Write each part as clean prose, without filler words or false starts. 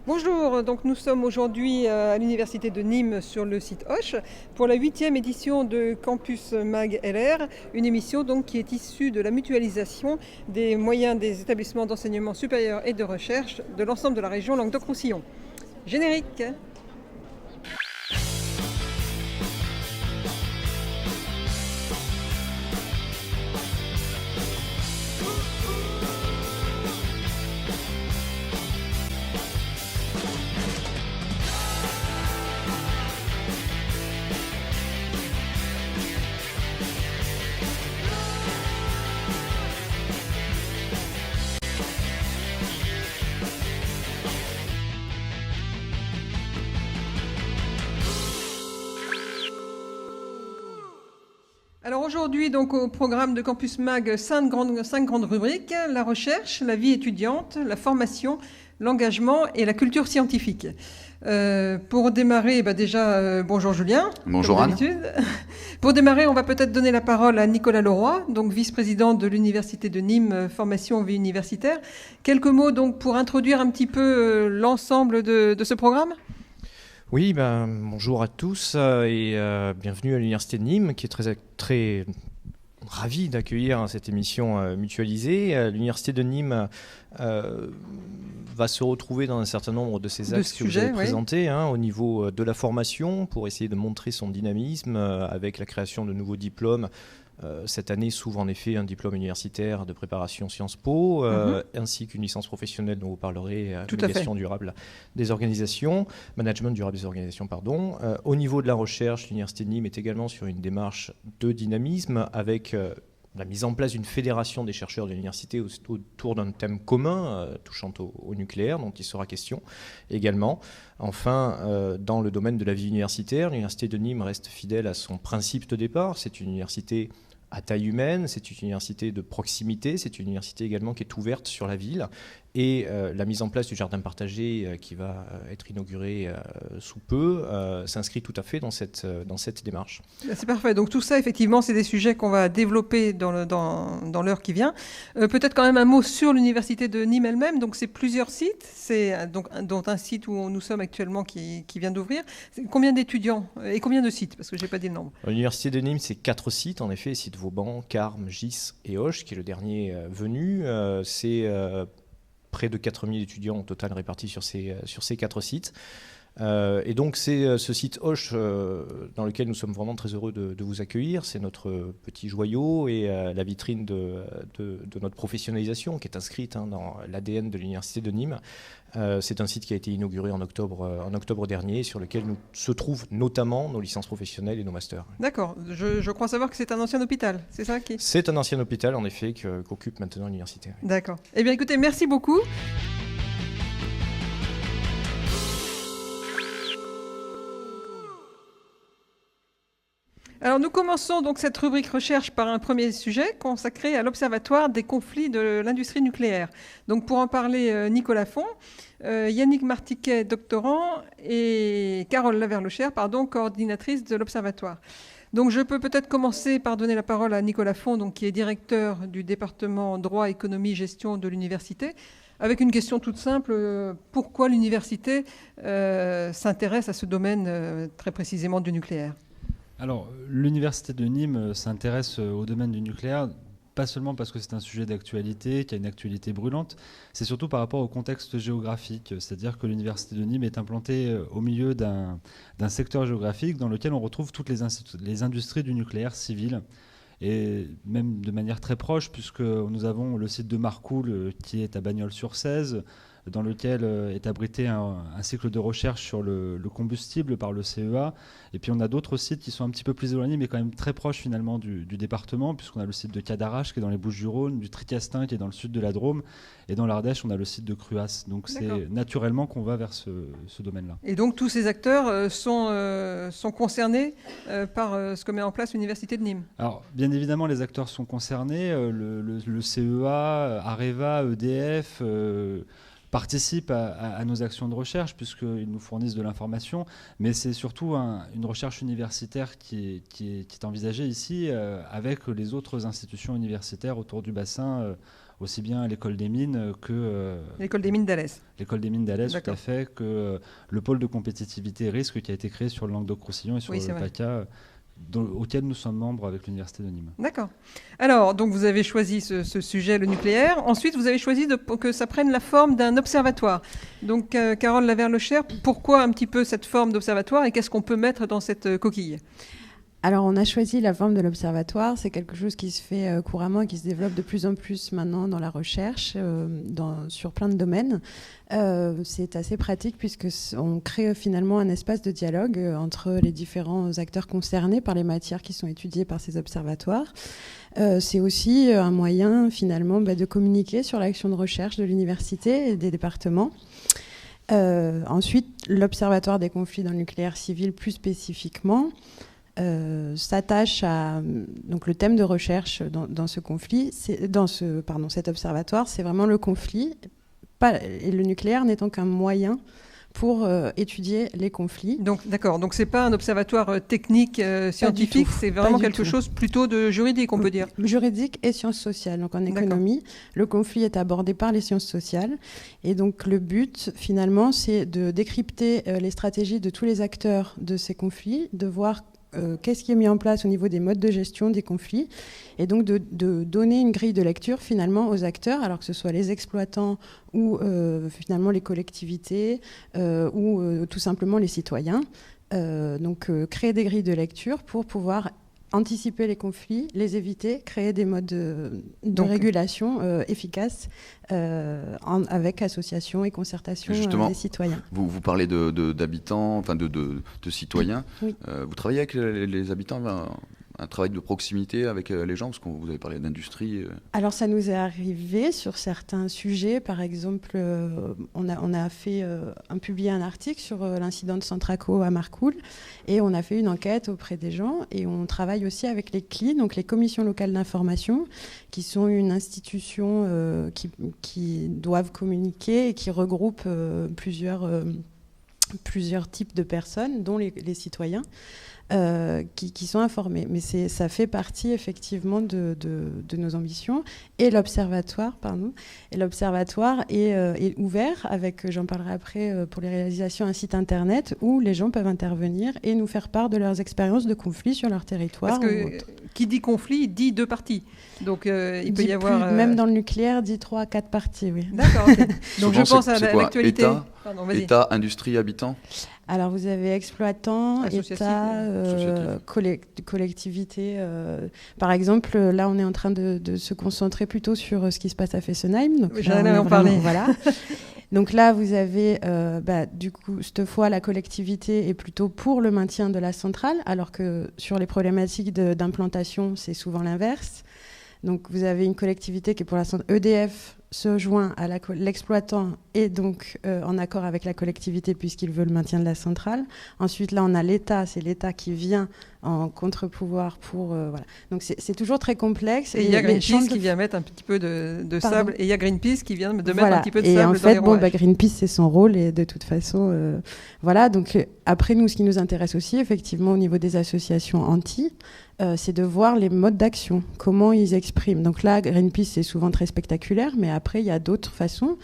Bonjour, donc nous sommes aujourd'hui à l'Université de Nîmes sur le site Hoche pour la 8e édition de Campus Mag LR, une émission donc qui est issue de la mutualisation des moyens des établissements d'enseignement supérieur et de recherche de l'ensemble de la région Languedoc-Roussillon. Générique. Alors aujourd'hui, donc au programme de Campus Mag, cinq grandes rubriques: la recherche, la vie étudiante, la formation, l'engagement et la culture scientifique. Pour démarrer, bonjour Julien. Bonjour Anne. Pour démarrer, on va peut-être donner la parole à Nicolas Leroy, donc vice-président de l'Université de Nîmes, formation vie universitaire. Quelques mots donc pour introduire un petit peu l'ensemble de ce programme. Oui, bonjour à tous et bienvenue à l'Université de Nîmes qui est très ravi d'accueillir cette émission mutualisée. L'Université de Nîmes va se retrouver dans un certain nombre de ces axes que vous avez présentés, au niveau de la formation pour essayer de montrer son dynamisme avec la création de nouveaux diplômes. Cette année s'ouvre en effet un diplôme universitaire de préparation Sciences Po, ainsi qu'une licence professionnelle dont vous parlerez, gestion durable des organisations, management durable des organisations, pardon. Au niveau de la recherche, l'Université de Nîmes est également sur une démarche de dynamisme avec la mise en place d'une fédération des chercheurs de l'université autour d'un thème commun touchant au nucléaire, dont il sera question également. Enfin, dans le domaine de la vie universitaire, l'Université de Nîmes reste fidèle à son principe de départ. C'est une université à taille humaine, c'est une université de proximité, c'est une université également qui est ouverte sur la ville. Et la mise en place du jardin partagé qui va être inauguré sous peu s'inscrit tout à fait dans cette démarche. C'est parfait. Donc tout ça, effectivement, c'est des sujets qu'on va développer dans l'heure qui vient. Peut-être quand même un mot sur l'Université de Nîmes elle-même. Donc c'est plusieurs sites. C'est dont un site où nous sommes actuellement qui vient d'ouvrir. Combien d'étudiants et combien de sites? Parce que je n'ai pas dit le nombre. L'Université de Nîmes, c'est 4 sites, en effet. Site Vauban, Carmes, Gis et Hoche, qui est le dernier venu. C'est près de 4000 étudiants au total répartis sur ces 4 sites. Et donc c'est ce site Hoche dans lequel nous sommes vraiment très heureux de vous accueillir. C'est notre petit joyau et la vitrine de notre professionnalisation qui est inscrite dans l'ADN de l'Université de Nîmes. C'est un site qui a été inauguré en octobre dernier, sur lequel se trouvent notamment nos licences professionnelles et nos masters. D'accord. Je crois savoir que c'est un ancien hôpital, c'est ça C'est un ancien hôpital, en effet, qu'occupe maintenant l'université. D'accord. Eh bien écoutez, merci beaucoup. Alors nous commençons donc cette rubrique recherche par un premier sujet consacré à l'Observatoire des conflits de l'industrie nucléaire. Donc pour en parler, Nicolas Font, Yannick Martiquet, doctorant, et Carole Laverlochère, coordinatrice de l'Observatoire. Donc je peux peut-être commencer par donner la parole à Nicolas Font, donc, qui est directeur du département droit, économie, gestion de l'université, avec une question toute simple: pourquoi l'université s'intéresse à ce domaine très précisément du nucléaire? Alors, l'Université de Nîmes s'intéresse au domaine du nucléaire, pas seulement parce que c'est un sujet d'actualité, qui a une actualité brûlante, c'est surtout par rapport au contexte géographique. C'est-à-dire que l'Université de Nîmes est implantée au milieu d'un secteur géographique dans lequel on retrouve toutes les industries du nucléaire civil. Et même de manière très proche, puisque nous avons le site de Marcoule qui est à Bagnols-sur-Cèze, dans lequel est abrité un cycle de recherche sur le combustible par le CEA. Et puis on a d'autres sites qui sont un petit peu plus éloignés, mais quand même très proches finalement du département, puisqu'on a le site de Cadarache qui est dans les Bouches-du-Rhône, du Tricastin qui est dans le sud de la Drôme, et dans l'Ardèche on a le site de Cruas. Donc c'est naturellement qu'on va vers ce domaine-là. Et donc tous ces acteurs sont concernés par ce que met en place l'Université de Nîmes? Alors bien évidemment les acteurs sont concernés, le CEA, Areva, EDF... participent à nos actions de recherche puisqu'ils nous fournissent de l'information, mais c'est surtout une recherche universitaire qui est envisagée ici avec les autres institutions universitaires autour du bassin aussi bien à l'école des mines que... L'école des mines d'Alès. L'école des mines d'Alès, tout à fait, que le pôle de compétitivité et risque qui a été créé sur le Languedoc-Roussillon et sur le PACA, auquel nous sommes membres avec l'Université de Nîmes. D'accord. Alors, donc vous avez choisi ce sujet, le nucléaire. Ensuite, vous avez choisi que ça prenne la forme d'un observatoire. Donc, Carole Laverre-Lecher, pourquoi un petit peu cette forme d'observatoire et qu'est-ce qu'on peut mettre dans cette coquille ? Alors, on a choisi la forme de l'observatoire. C'est quelque chose qui se fait couramment et qui se développe de plus en plus maintenant dans la recherche, sur plein de domaines. C'est assez pratique puisqu'on crée finalement un espace de dialogue entre les différents acteurs concernés par les matières qui sont étudiées par ces observatoires. C'est aussi un moyen finalement de communiquer sur l'action de recherche de l'université et des départements. Ensuite, l'Observatoire des conflits dans le nucléaire civil plus spécifiquement s'attache à donc le thème de recherche dans ce conflit, cet observatoire, c'est vraiment le conflit, et le nucléaire n'étant qu'un moyen pour étudier les conflits. Donc d'accord, donc c'est pas un observatoire technique scientifique, c'est vraiment quelque chose plutôt de juridique, on peut dire. Juridique et sciences sociales. Donc en économie, le conflit est abordé par les sciences sociales, et donc le but finalement, c'est de décrypter les stratégies de tous les acteurs de ces conflits, de voir qu'est-ce qui est mis en place au niveau des modes de gestion des conflits, et donc de donner une grille de lecture finalement aux acteurs, alors que ce soit les exploitants ou finalement les collectivités ou tout simplement les citoyens. Donc créer des grilles de lecture pour pouvoir anticiper les conflits, les éviter, créer des modes de régulation efficaces avec association et concertation des citoyens. Vous parlez d'habitants, enfin de citoyens. Oui. Vous travaillez avec les habitants, un travail de proximité avec les gens, parce que vous avez parlé d'industrie. Alors ça nous est arrivé sur certains sujets. Par exemple, on a publié un article sur l'incident de Centraco à Marcoule, et on a fait une enquête auprès des gens, et on travaille aussi avec les CLI, donc les commissions locales d'information, qui sont une institution qui doivent communiquer et qui regroupent plusieurs types de personnes, dont les citoyens. Qui sont informés. Mais ça fait partie effectivement de nos ambitions. Et l'observatoire est ouvert avec, j'en parlerai après pour les réalisations, un site internet où les gens peuvent intervenir et nous faire part de leurs expériences de conflit sur leur territoire. Parce que qui dit conflit dit deux parties. Donc il peut y avoir... Même dans le nucléaire, dit 3 à 4 parties, oui. D'accord, ok. Donc je pense à l'actualité. État, industrie, habitants. Alors, vous avez exploitants, État, collectivité. Par exemple, là, on est en train de se concentrer plutôt sur ce qui se passe à Fessenheim. Donc, j'allais en parler. Voilà. Donc là, vous avez, du coup, cette fois, la collectivité est plutôt pour le maintien de la centrale, alors que sur les problématiques d'implantation, c'est souvent l'inverse. Donc, vous avez une collectivité qui est pour la centrale. EDF se joint à l'exploitant et donc en accord avec la collectivité puisqu'il veut le maintien de la centrale. Ensuite, là, on a l'État. C'est l'État qui vient en contre-pouvoir pour... voilà. Donc, c'est toujours très complexe. Et il y a Greenpeace qui vient mettre un petit peu de sable. Et il y a Greenpeace qui vient de mettre un petit peu de sable dans les rouages. Et en fait, Greenpeace, c'est son rôle. Et de toute façon, voilà. Donc, après, nous, ce qui nous intéresse aussi, effectivement, au niveau des associations anti, c'est de voir les modes d'action, comment ils expriment. Donc là, Greenpeace, c'est souvent très spectaculaire, mais après, il y a d'autres façons.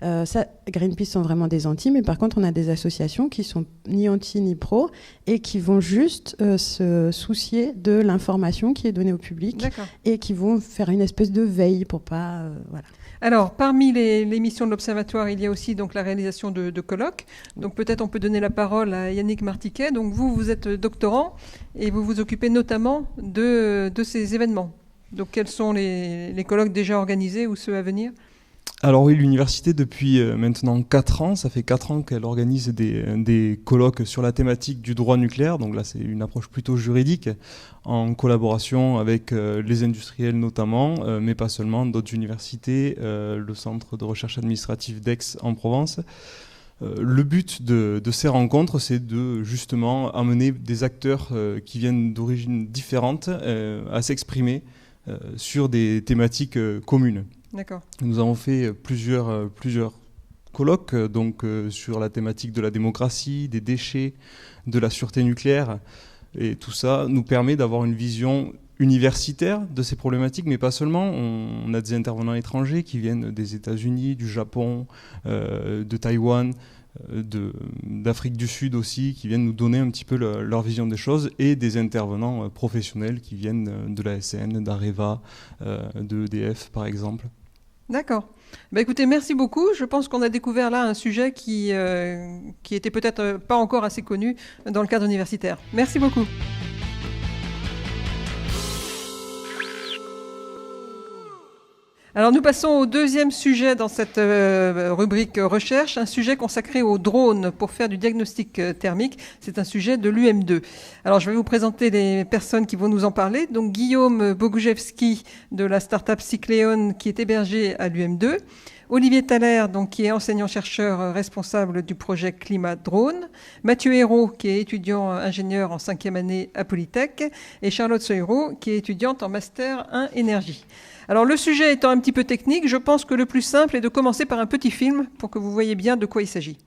Greenpeace sont vraiment des anti, mais par contre, on a des associations qui sont ni anti ni pro et qui vont juste se soucier de l'information qui est donnée au public. D'accord. Et qui vont faire une espèce de veille pour pas... voilà. Alors, parmi les missions de l'Observatoire, il y a aussi donc la réalisation de colloques. Donc peut-être on peut donner la parole à Yannick Martiquet. Donc vous êtes doctorant et vous vous occupez notamment de ces événements. Donc quels sont les colloques déjà organisés ou ceux à venir ? Alors oui, l'université depuis maintenant 4 ans, ça fait 4 ans qu'elle organise des colloques sur la thématique du droit nucléaire, donc là c'est une approche plutôt juridique, en collaboration avec les industriels notamment, mais pas seulement, d'autres universités, le centre de recherche administrative d'Aix en Provence. Le but de ces rencontres, c'est de justement amener des acteurs qui viennent d'origines différentes à s'exprimer sur des thématiques communes. D'accord. Nous avons fait plusieurs colloques donc, sur la thématique de la démocratie, des déchets, de la sûreté nucléaire. Et tout ça nous permet d'avoir une vision universitaire de ces problématiques, mais pas seulement. On a des intervenants étrangers qui viennent des États-Unis, du Japon, de Taïwan, d'Afrique du Sud aussi, qui viennent nous donner un petit peu leur vision des choses, et des intervenants professionnels qui viennent de la SN, d'Areva, de EDF par exemple. D'accord. Écoutez, merci beaucoup. Je pense qu'on a découvert là un sujet qui était peut-être pas encore assez connu dans le cadre universitaire. Merci beaucoup. Alors nous passons au deuxième sujet dans cette rubrique recherche, un sujet consacré aux drones pour faire du diagnostic thermique. C'est un sujet de l'UM2. Alors je vais vous présenter les personnes qui vont nous en parler. Donc Guillaume Bogoujevski de la start-up Cycleon qui est hébergé à l'UM2. Olivier Thaler, donc, qui est enseignant-chercheur responsable du projet Climat Drone. Mathieu Hérault, qui est étudiant ingénieur en 5e année à Polytech. Et Charlotte Soyreau, qui est étudiante en Master 1 Énergie. Alors le sujet étant un petit peu technique, je pense que le plus simple est de commencer par un petit film pour que vous voyez bien de quoi il s'agit.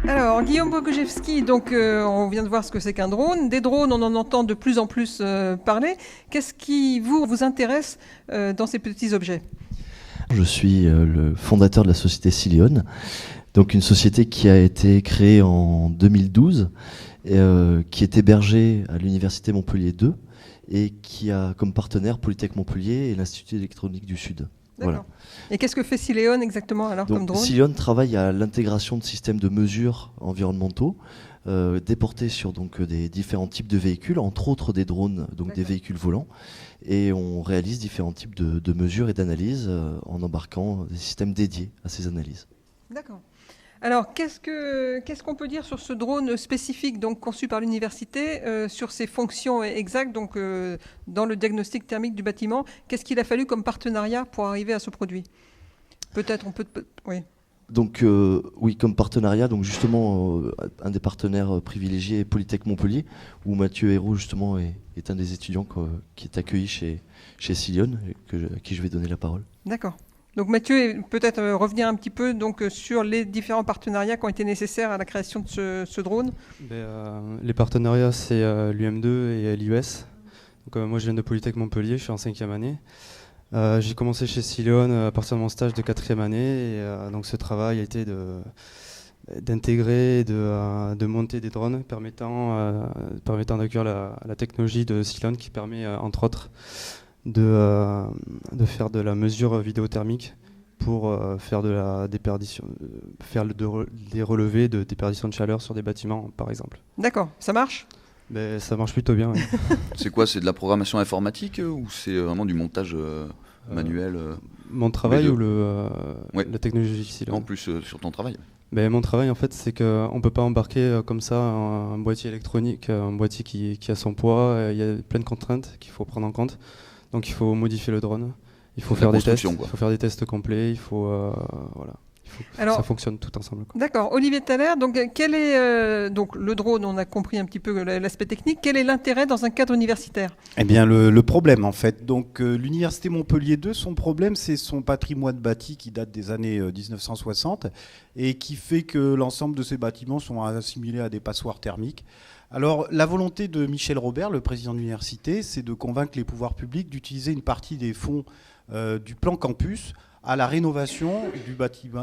Alors, Guillaume Bogoujevski, donc on vient de voir ce que c'est qu'un drone. Des drones, on en entend de plus en plus parler. Qu'est-ce qui vous intéresse dans ces petits objets ? Je suis le fondateur de la société Cycleon, donc une société qui a été créée en 2012, qui est hébergée à l'Université Montpellier 2 et qui a comme partenaire Polytech Montpellier et l'Institut électronique du Sud. D'accord. Voilà. Et qu'est-ce que fait Cycleon exactement alors comme drone ? Cycleon travaille à l'intégration de systèmes de mesures environnementaux déportés sur donc, des différents types de véhicules, entre autres des drones, donc des véhicules volants. Et on réalise différents types de mesures et d'analyses en embarquant des systèmes dédiés à ces analyses. D'accord. Alors, qu'est-ce qu'on peut dire sur ce drone spécifique donc conçu par l'université, sur ses fonctions exactes donc, dans le diagnostic thermique du bâtiment ? Qu'est-ce qu'il a fallu comme partenariat pour arriver à ce produit ? Peut-être on peut... Oui. Donc oui, comme partenariat, donc justement un des partenaires privilégiés est Polytech Montpellier, où Mathieu Hérault justement est un des étudiants qui est accueilli chez Cycleon, à qui je vais donner la parole. D'accord. Donc Mathieu, peut-être revenir un petit peu donc, sur les différents partenariats qui ont été nécessaires à la création de ce drone. Les partenariats, c'est l'UM2 et l'IUS. Moi, je viens de Polytech Montpellier, je suis en 5e année. J'ai commencé chez Cycleon à partir de mon stage de 4e année. Et, donc ce travail a été d'intégrer, de monter des drones permettant d'accueillir la technologie de Cycleon qui permet, entre autres, de faire de la mesure vidéothermique pour faire de la déperdition, des relevés de déperdition de chaleur sur des bâtiments, par exemple. D'accord, ça marche ? Ça marche plutôt bien. Oui. C'est quoi ? C'est de la programmation informatique ou c'est vraiment du montage manuel Mon travail ou la technologie Cycleon ? En plus sur ton travail. Mon travail, en fait, c'est qu'on ne peut pas embarquer comme ça un boîtier électronique, un boîtier qui a son poids. Il y a plein de contraintes qu'il faut prendre en compte. Donc il faut modifier le drone, il faut faire des tests, il faut faire des tests complets, il faut Il faut que Alors, ça fonctionne tout ensemble, quoi. D'accord. Olivier Thaler, donc quel est donc le drone, on a compris un petit peu l'aspect technique. Quel est l'intérêt dans un cadre universitaire? Eh bien, le problème, en fait. Donc, l'Université Montpellier 2, son problème, c'est son patrimoine bâti qui date des années 1960 et qui fait que l'ensemble de ces bâtiments sont assimilés à des passoires thermiques. Alors, la volonté de Michel Robert, le président de l'université, c'est de convaincre les pouvoirs publics d'utiliser une partie des fonds du plan campus à la rénovation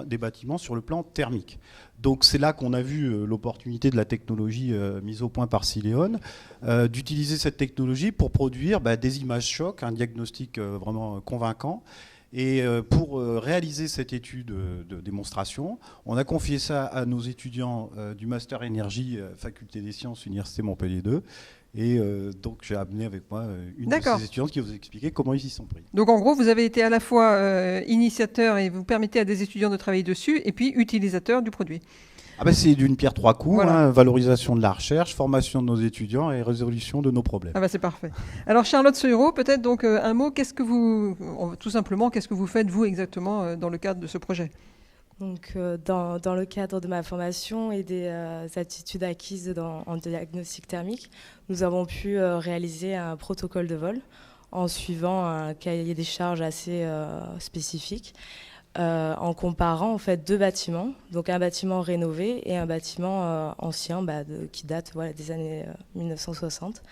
des bâtiments sur le plan thermique. Donc c'est là qu'on a vu l'opportunité de la technologie mise au point par Sileon, d'utiliser cette technologie pour produire des images chocs, un diagnostic vraiment convaincant. Et pour réaliser cette étude de démonstration, on a confié ça à nos étudiants du Master Énergie, Faculté des Sciences, Université Montpellier 2. Et donc j'ai amené avec moi une de ces étudiantes qui va vous expliquer comment ils y sont pris. Donc en gros, vous avez été à la fois initiateur et vous permettez à des étudiants de travailler dessus, et puis utilisateur du produit. C'est d'une pierre trois coups, voilà. Valorisation de la recherche, formation de nos étudiants et résolution de nos problèmes. C'est parfait. Alors Charlotte Seureau, peut-être donc un mot, tout simplement, qu'est-ce que vous faites vous exactement dans le cadre de ce projet? Donc, dans le cadre de ma formation et des aptitudes acquises en diagnostic thermique, nous avons pu réaliser un protocole de vol en suivant un cahier des charges assez spécifique, en comparant en fait deux bâtiments, donc un bâtiment rénové et un bâtiment ancien qui date des années 1960.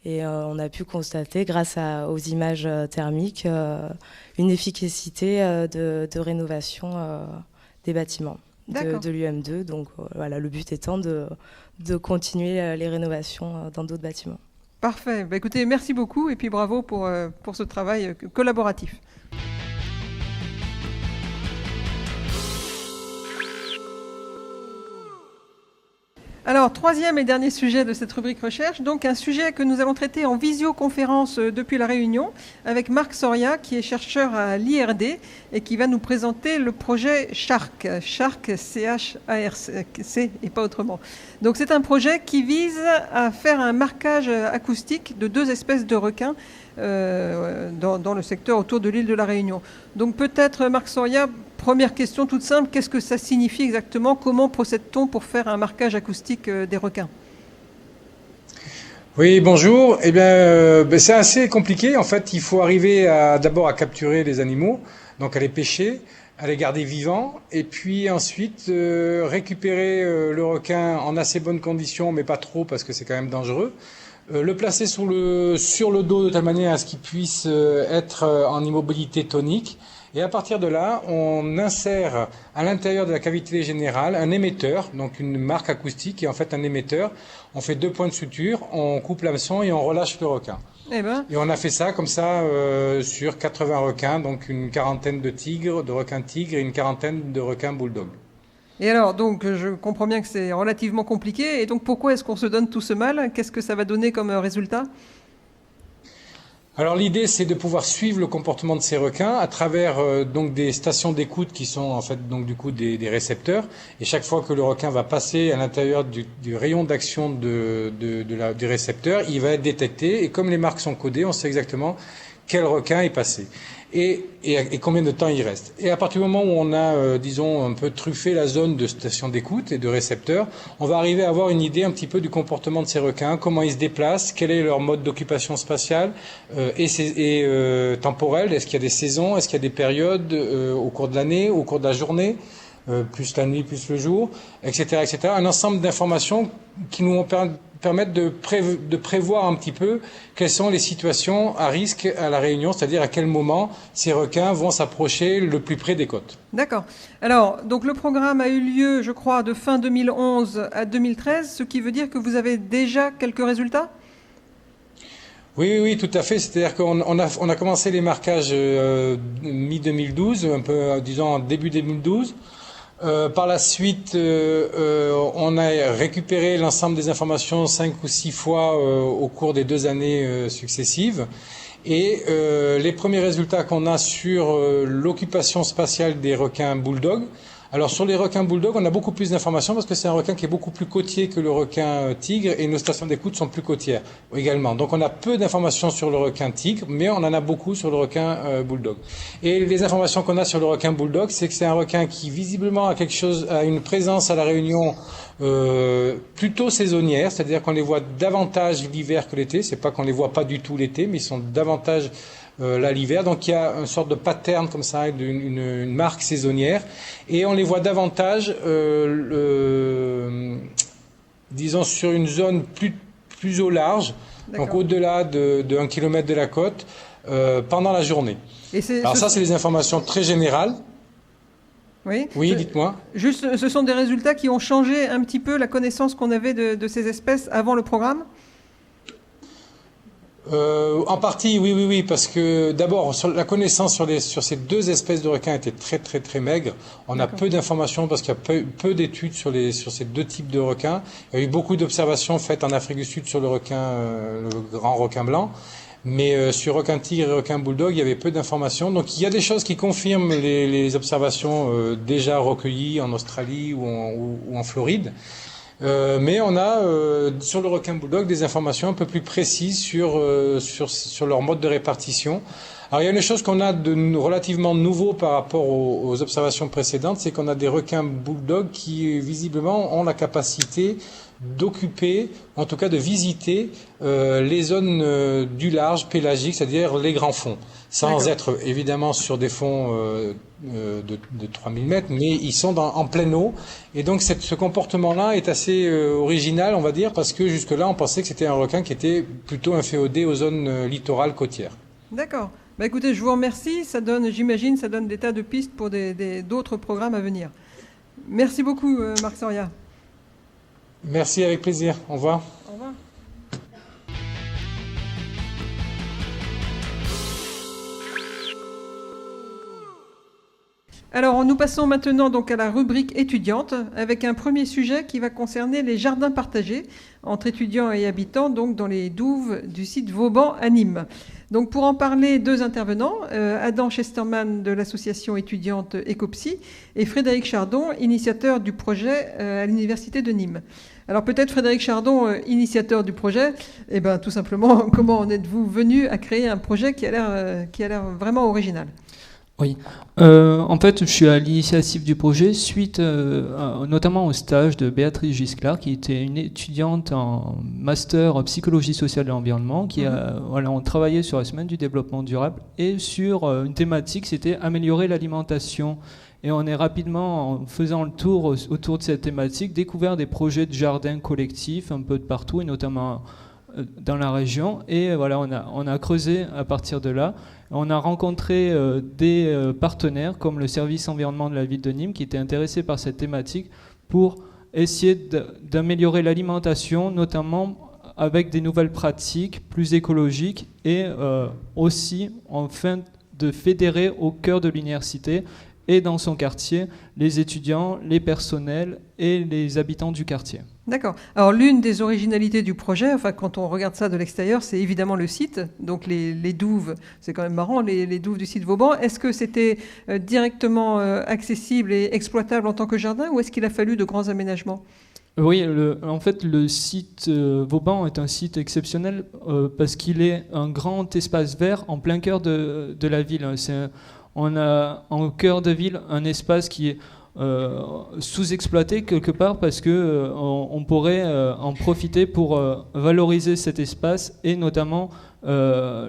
Et on a pu constater, grâce aux images thermiques, une efficacité de rénovation des bâtiments de l'UM2. Donc le but étant de continuer les rénovations dans d'autres bâtiments. Parfait. Écoutez, merci beaucoup et puis bravo pour ce travail collaboratif. Alors, troisième et dernier sujet de cette rubrique recherche, donc un sujet que nous allons traiter en visioconférence depuis La Réunion avec Marc Soria, qui est chercheur à l'IRD et qui va nous présenter le projet Shark, C-H-A-R-C et pas autrement. Donc c'est un projet qui vise à faire un marquage acoustique de 2 espèces de requins dans le secteur autour de l'île de La Réunion. Donc peut-être Marc Soria, première question toute simple, qu'est-ce que ça signifie exactement? Comment procède-t-on pour faire un marquage acoustique des requins? Oui, bonjour. C'est assez compliqué. En fait, il faut arriver d'abord à capturer les animaux, donc à les pêcher, à les garder vivants, et puis ensuite récupérer le requin en assez bonnes conditions, mais pas trop parce que c'est quand même dangereux. Le placer sur le dos de telle manière à ce qu'il puisse être en immobilité tonique. Et à partir de là, on insère à l'intérieur de la cavité générale un émetteur, donc une marque acoustique qui est en fait un émetteur. On fait 2 points de suture, on coupe l'hameçon et on relâche le requin. Et on a fait ça comme ça sur 80 requins, donc une quarantaine de requins tigres et une quarantaine de requins bulldog. Et alors, donc, je comprends bien que c'est relativement compliqué. Et donc, pourquoi est-ce qu'on se donne tout ce mal? Qu'est-ce que ça va donner comme résultat? Alors l'idée, c'est de pouvoir suivre le comportement de ces requins à travers donc des stations d'écoute qui sont en fait donc du coup des récepteurs. Et chaque fois que le requin va passer à l'intérieur du rayon d'action du récepteur, il va être détecté. Et comme les marques sont codées, on sait exactement quel requin est passé et combien de temps il reste. Et à partir du moment où on a, disons, un peu truffé la zone de station d'écoute et de récepteurs, on va arriver à avoir une idée un petit peu du comportement de ces requins, comment ils se déplacent, quel est leur mode d'occupation spatiale et temporelle. Est-ce qu'il y a des saisons, est-ce qu'il y a des périodes au cours de l'année, au cours de la journée, plus la nuit, plus le jour, etc., etc. Un ensemble d'informations qui nous permettent de prévoir un petit peu quelles sont les situations à risque à La Réunion, c'est-à-dire à quel moment ces requins vont s'approcher le plus près des côtes. D'accord. Alors, donc le programme a eu lieu, je crois, de fin 2011 à 2013, ce qui veut dire que vous avez déjà quelques résultats ? Oui, tout à fait. C'est-à-dire qu'on a commencé les marquages mi-2012, un peu, disons, en début 2012. Par la suite, on a récupéré l'ensemble des informations 5 ou 6 fois au cours des 2 années successives. Et les premiers résultats qu'on a sur l'occupation spatiale des requins bulldog, Alors sur les requins bulldog, on a beaucoup plus d'informations parce que c'est un requin qui est beaucoup plus côtier que le requin tigre et nos stations d'écoute sont plus côtières également. Donc on a peu d'informations sur le requin tigre, mais on en a beaucoup sur le requin bulldog. Et les informations qu'on a sur le requin bulldog, c'est que c'est un requin qui visiblement a une présence à la Réunion plutôt saisonnière, c'est-à-dire qu'on les voit davantage l'hiver que l'été. C'est pas qu'on les voit pas du tout l'été, mais ils sont davantage là l'hiver, donc il y a une sorte de pattern comme ça, une marque saisonnière, et on les voit davantage, disons sur une zone plus au large, donc au-delà de 1 km de la côte, pendant la journée. Alors ça, c'est des informations très générales. Oui, dites-moi. Juste, ce sont des résultats qui ont changé un petit peu la connaissance qu'on avait de ces espèces avant le programme ? En partie, oui, parce que d'abord, la connaissance sur ces deux espèces de requins était très, très, très maigre. On a peu d'informations parce qu'il y a peu d'études sur ces deux types de requins. Il y a eu beaucoup d'observations faites en Afrique du Sud sur le grand requin blanc. Mais sur requin tigre et requin bulldog, il y avait peu d'informations. Donc il y a des choses qui confirment les observations déjà recueillies en Australie ou en Floride. Mais on a sur le requin bulldog des informations un peu plus précises sur leur mode de répartition. Alors il y a une chose qu'on a de relativement nouveau par rapport aux observations précédentes, c'est qu'on a des requins bulldog qui visiblement ont la capacité d'occuper, en tout cas de visiter les zones du large pélagique, c'est-à-dire les grands fonds, sans être évidemment sur des fonds de 3000 mètres, mais ils sont en pleine eau. Et donc ce comportement-là est assez original, on va dire, parce que jusque-là, on pensait que c'était un requin qui était plutôt inféodé aux zones littorales côtières. D'accord. Bah écoutez, je vous remercie. J'imagine, ça donne des tas de pistes pour d'autres programmes à venir. Merci beaucoup, Marc Soria. Merci, avec plaisir. Au revoir. Au revoir. Alors, nous passons maintenant donc à la rubrique étudiante avec un premier sujet qui va concerner les jardins partagés entre étudiants et habitants, donc dans les douves du site Vauban à Nîmes. Donc, pour en parler, deux intervenants, Adam Chesterman de l'association étudiante Ecopsy et Frédéric Chardon, initiateur du projet à l'université de Nîmes. Alors peut-être Frédéric Chardon, initiateur du projet, tout simplement, comment en êtes-vous venu à créer un projet qui a l'air vraiment original ? Oui, en fait, je suis à l'initiative du projet suite notamment au stage de Béatrice Gisclard, qui était une étudiante en master psychologie sociale de l'environnement, qui on travaillait sur la semaine du développement durable et sur une thématique, c'était améliorer l'alimentation. Et on est rapidement, en faisant le tour autour de cette thématique, découvert des projets de jardins collectifs un peu de partout, et notamment dans la région. Et voilà, on a creusé à partir de là. On a rencontré des partenaires comme le service environnement de la ville de Nîmes qui étaient intéressés par cette thématique pour essayer d'améliorer l'alimentation, notamment avec des nouvelles pratiques plus écologiques et aussi enfin de fédérer au cœur de l'université et dans son quartier les étudiants, les personnels et les habitants du quartier. D'accord. Alors l'une des originalités du projet, enfin quand on regarde ça de l'extérieur, c'est évidemment le site. Donc les douves, c'est quand même marrant, les douves du site Vauban. Est-ce que c'était directement accessible et exploitable en tant que jardin ou est-ce qu'il a fallu de grands aménagements ? Oui, en fait, le site Vauban est un site exceptionnel parce qu'il est un grand espace vert en plein cœur de la ville. On a en cœur de ville un espace qui est sous-exploité quelque part parce que on pourrait en profiter pour valoriser cet espace et notamment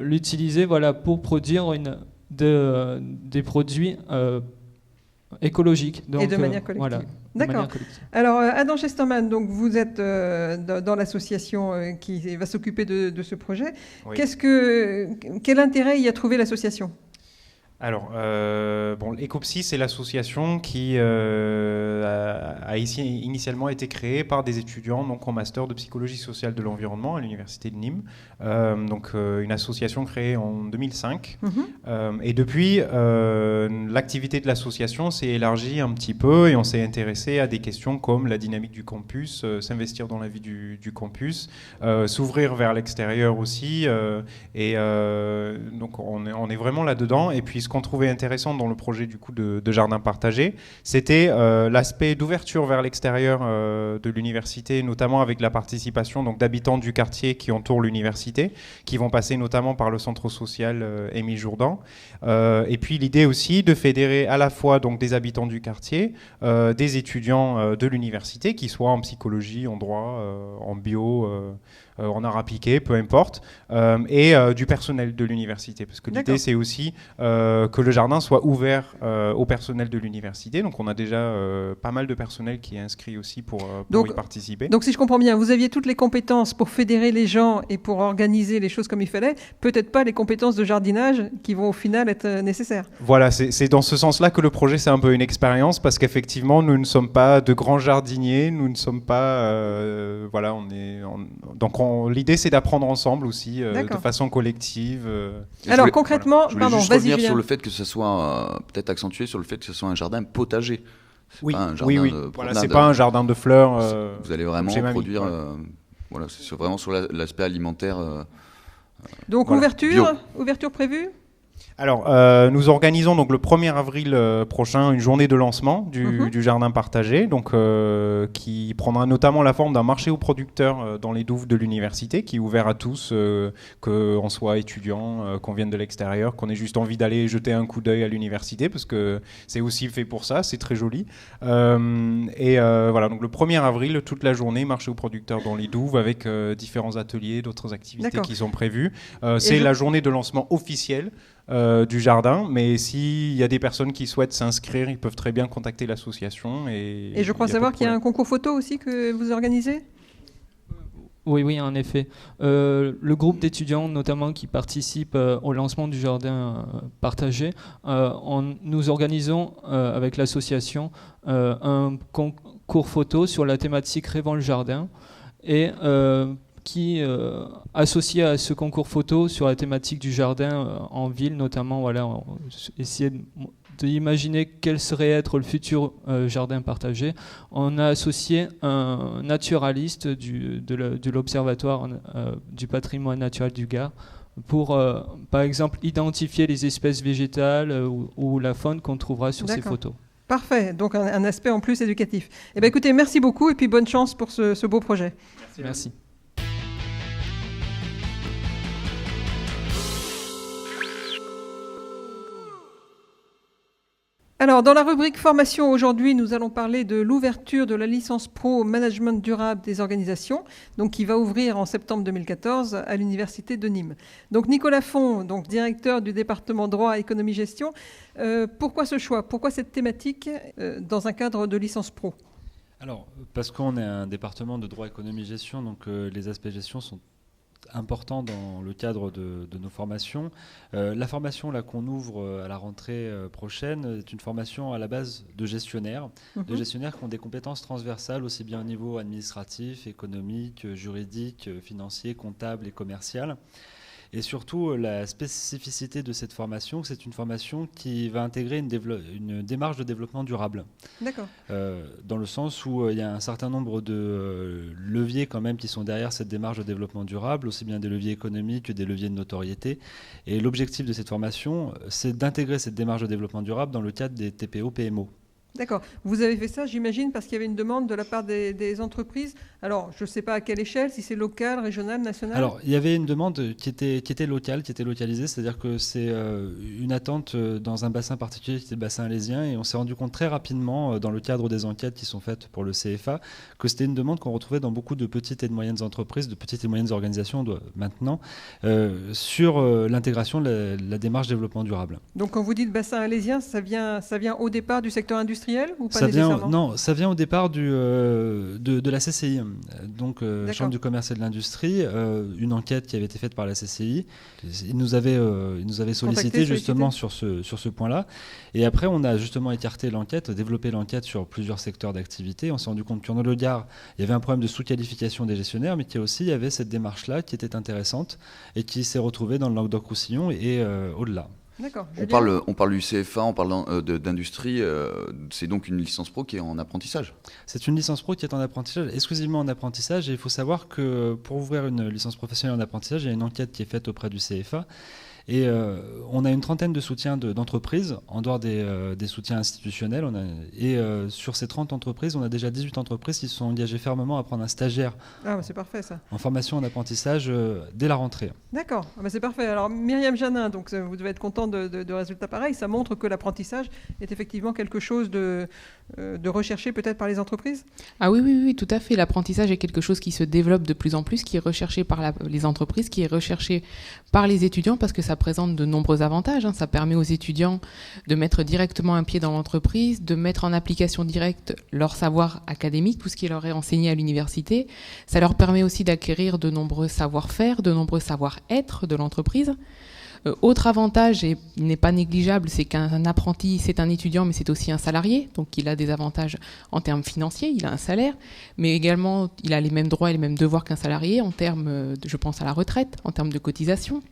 l'utiliser pour produire des produits écologiques. Donc, et de manière collective. Voilà, d'accord. Alors Adam Chesterman, donc vous êtes dans l'association qui va s'occuper de ce projet. Oui. Quel intérêt y a trouvé l'association ? Alors, Ecopsy, c'est l'association qui a initialement été créée par des étudiants donc, en master de psychologie sociale de l'environnement à l'université de Nîmes. Une association créée en 2005. Et depuis, l'activité de l'association s'est élargie un petit peu et on s'est intéressé à des questions comme la dynamique du campus, s'investir dans la vie du campus, s'ouvrir vers l'extérieur aussi. Donc, on est vraiment là-dedans. Et puis, ce qu'on trouvait intéressant dans le projet du coup de jardin partagé, c'était l'aspect d'ouverture vers l'extérieur de l'université, notamment avec la participation donc d'habitants du quartier qui entourent l'université, qui vont passer notamment par le centre social Émile Jourdan. Et puis l'idée aussi de fédérer à la fois donc des habitants du quartier, des étudiants de l'université, qui soient en psychologie, en droit, en bio, en art appliqué, peu importe, et du personnel de l'université. Parce que l'idée, c'est aussi que le jardin soit ouvert au personnel de l'université. Donc on a déjà pas mal de personnel qui est inscrit aussi pour y participer. Donc si je comprends bien, vous aviez toutes les compétences pour fédérer les gens et pour organiser les choses comme il fallait, peut-être pas les compétences de jardinage qui vont au final être nécessaires. Voilà, c'est dans ce sens-là que le projet, c'est un peu une expérience, parce qu'effectivement, nous ne sommes pas de grands jardiniers, nous ne sommes pas... voilà, donc l'idée, c'est d'apprendre ensemble aussi, de façon collective. Alors concrètement, je voulais juste revenir sur le fait que ce soit, peut-être accentué sur le fait que ce soit un jardin potager. Oui, voilà, c'est pas un jardin de fleurs. Vous allez vraiment produire... voilà, c'est vraiment sur l'aspect alimentaire. Donc voilà. ouverture prévue ? Alors, nous organisons donc le 1er avril prochain une journée de lancement du jardin partagé, donc qui prendra notamment la forme d'un marché aux producteurs dans les douves de l'université, qui est ouvert à tous, qu'on soit étudiant, qu'on vienne de l'extérieur, qu'on ait juste envie d'aller jeter un coup d'œil à l'université, parce que c'est aussi fait pour ça, c'est très joli. Voilà, donc le 1er avril, toute la journée, marché aux producteurs dans les douves, avec différents ateliers, d'autres activités qui sont prévues. C'est la journée de lancement officielle du jardin, mais s'il y a des personnes qui souhaitent s'inscrire, ils peuvent très bien contacter l'association. Et je crois savoir qu'il y a un concours photo aussi que vous organisez ? Oui, en effet. Le groupe d'étudiants, notamment, qui participent au lancement du jardin partagé, nous organisons avec l'association un concours photo sur la thématique Rêvons le jardin, et qui, associé à ce concours photo sur la thématique du jardin en ville, notamment, voilà, essayer d'imaginer quel serait être le futur jardin partagé. On a associé un naturaliste de l'Observatoire du patrimoine naturel du Gard pour, par exemple, identifier les espèces végétales ou la faune qu'on trouvera sur ces photos. Parfait, donc un aspect en plus éducatif. Eh bien, écoutez, merci beaucoup et puis bonne chance pour ce beau projet. Merci. Alors, dans la rubrique formation aujourd'hui, nous allons parler de l'ouverture de la licence pro management durable des organisations, donc qui va ouvrir en septembre 2014 à l'université de Nîmes. Donc Nicolas Font, donc directeur du département droit, économie, gestion. Pourquoi ce choix ? Pourquoi cette thématique dans un cadre de licence pro ? Alors, parce qu'on est un département de droit, économie, gestion, donc les aspects gestion sont important dans le cadre de nos formations. La formation là, qu'on ouvre à la rentrée prochaine est une formation à la base de gestionnaires qui ont des compétences transversales aussi bien au niveau administratif, économique, juridique, financier, comptable et commercial. Et surtout, la spécificité de cette formation, c'est une formation qui va intégrer une démarche de développement durable. D'accord. Dans le sens où il y a un certain nombre de leviers quand même qui sont derrière cette démarche de développement durable, aussi bien des leviers économiques que des leviers de notoriété. Et l'objectif de cette formation, c'est d'intégrer cette démarche de développement durable dans le cadre des TPO-PMO. D'accord. Vous avez fait ça, j'imagine, parce qu'il y avait une demande de la part des entreprises. Alors, je ne sais pas à quelle échelle, si c'est local, régional, national. Alors, il y avait une demande qui était locale, qui était localisée, c'est-à-dire que c'est une attente dans un bassin particulier, qui était le bassin alésien, et on s'est rendu compte très rapidement, dans le cadre des enquêtes qui sont faites pour le CFA, que c'était une demande qu'on retrouvait dans beaucoup de petites et de moyennes entreprises, de petites et moyennes organisations maintenant, sur l'intégration de la démarche développement durable. Donc, quand vous dites bassin alésien, ça vient au départ du secteur industriel ou pas nécessairement ? Non, ça vient au départ de la CCI, donc Chambre du commerce et de l'industrie, une enquête qui avait été faite par la CCI. Ils nous avaient sollicité justement sur ce point-là. Et après, on a justement écarté l'enquête, développé l'enquête sur plusieurs secteurs d'activité. On s'est rendu compte qu'en le Gard, il y avait un problème de sous-qualification des gestionnaires, mais qu'il y avait cette démarche-là qui était intéressante et qui s'est retrouvée dans le Languedoc-Roussillon et au-delà. D'accord. On parle du CFA, on parle d'industrie, c'est donc une licence pro qui est en apprentissage. C'est une licence pro qui est en apprentissage, exclusivement en apprentissage, et il faut savoir que pour ouvrir une licence professionnelle en apprentissage, il y a une enquête qui est faite auprès du CFA, Et on a une trentaine de soutiens d'entreprises, en dehors des soutiens institutionnels. Sur ces 30 entreprises, on a déjà 18 entreprises qui se sont engagées fermement à prendre un stagiaire c'est parfait, ça. en formation en apprentissage dès la rentrée. D'accord, c'est parfait. Alors Myriam Janin, donc, vous devez être content de résultats pareils. Ça montre que l'apprentissage est effectivement quelque chose de recherché peut-être par les entreprises ? Ah oui, tout à fait. L'apprentissage est quelque chose qui se développe de plus en plus, qui est recherché par les entreprises, qui est recherché par les étudiants parce que ça présente de nombreux avantages. Ça permet aux étudiants de mettre directement un pied dans l'entreprise, de mettre en application directe leur savoir académique, tout ce qui leur est enseigné à l'université. Ça leur permet aussi d'acquérir de nombreux savoir-faire, de nombreux savoir-être de l'entreprise. Autre avantage, et il n'est pas négligeable, c'est qu'un apprenti, c'est un étudiant, mais c'est aussi un salarié. Donc il a des avantages en termes financiers, il a un salaire, mais également il a les mêmes droits et les mêmes devoirs qu'un salarié en termes, je pense à la retraite, en termes de cotisation.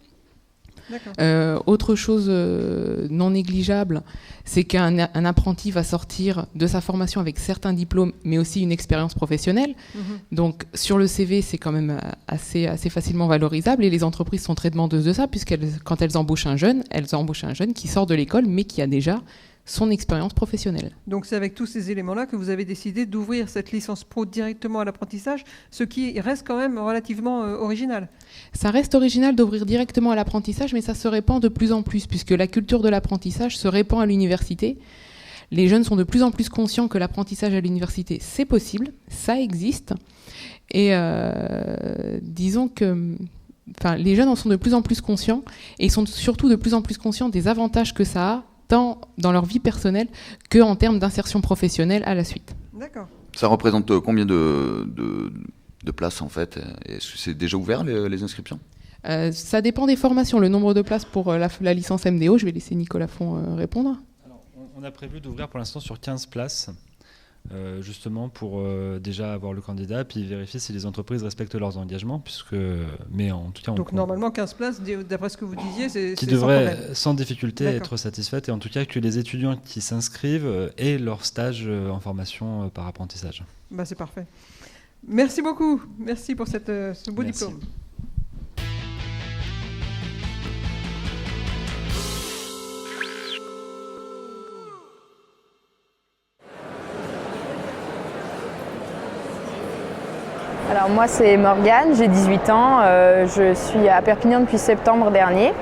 Autre chose non négligeable, c'est qu'un apprenti va sortir de sa formation avec certains diplômes, mais aussi une expérience professionnelle. Donc sur le CV, c'est quand même assez facilement valorisable et les entreprises sont très demandeuses de ça, quand elles embauchent un jeune qui sort de l'école, mais qui a déjà son expérience professionnelle. Donc c'est avec tous ces éléments-là que vous avez décidé d'ouvrir cette licence pro directement à l'apprentissage, ce qui reste quand même relativement original. Ça reste original d'ouvrir directement à l'apprentissage, mais ça se répand de plus en plus, puisque la culture de l'apprentissage se répand à l'université. Les jeunes sont de plus en plus conscients que l'apprentissage à l'université, c'est possible, ça existe. Et disons que... les jeunes en sont de plus en plus conscients, et ils sont surtout de plus en plus conscients des avantages que ça a, tant dans leur vie personnelle qu'en termes d'insertion professionnelle à la suite. D'accord. Ça représente combien de places en fait ? Est-ce que c'est déjà ouvert les inscriptions ? Ça dépend des formations. Le nombre de places pour la licence MDO, je vais laisser Nicolas Font répondre. Alors, on a prévu d'ouvrir pour l'instant sur 15 places. Justement pour déjà avoir le candidat puis vérifier si les entreprises respectent leurs engagements mais en tout cas donc normalement 15 places d'après ce que vous disiez c'est qui devraient sans difficulté être satisfaites et en tout cas que les étudiants qui s'inscrivent aient leur stage en formation par apprentissage. C'est parfait. Merci beaucoup, merci pour ce beau diplôme. Alors moi c'est Morgane, j'ai 18 ans, je suis à Perpignan depuis septembre dernier.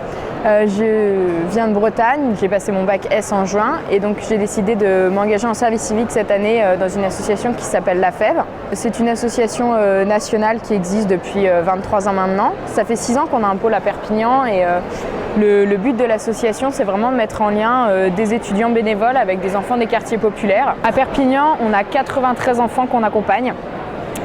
Je viens de Bretagne, j'ai passé mon bac S en juin et donc j'ai décidé de m'engager en service civique cette année dans une association qui s'appelle La Fève. C'est une association nationale qui existe depuis 23 ans maintenant. Ça fait 6 ans qu'on a un pôle à Perpignan et le but de l'association c'est vraiment de mettre en lien des étudiants bénévoles avec des enfants des quartiers populaires. À Perpignan, on a 93 enfants qu'on accompagne.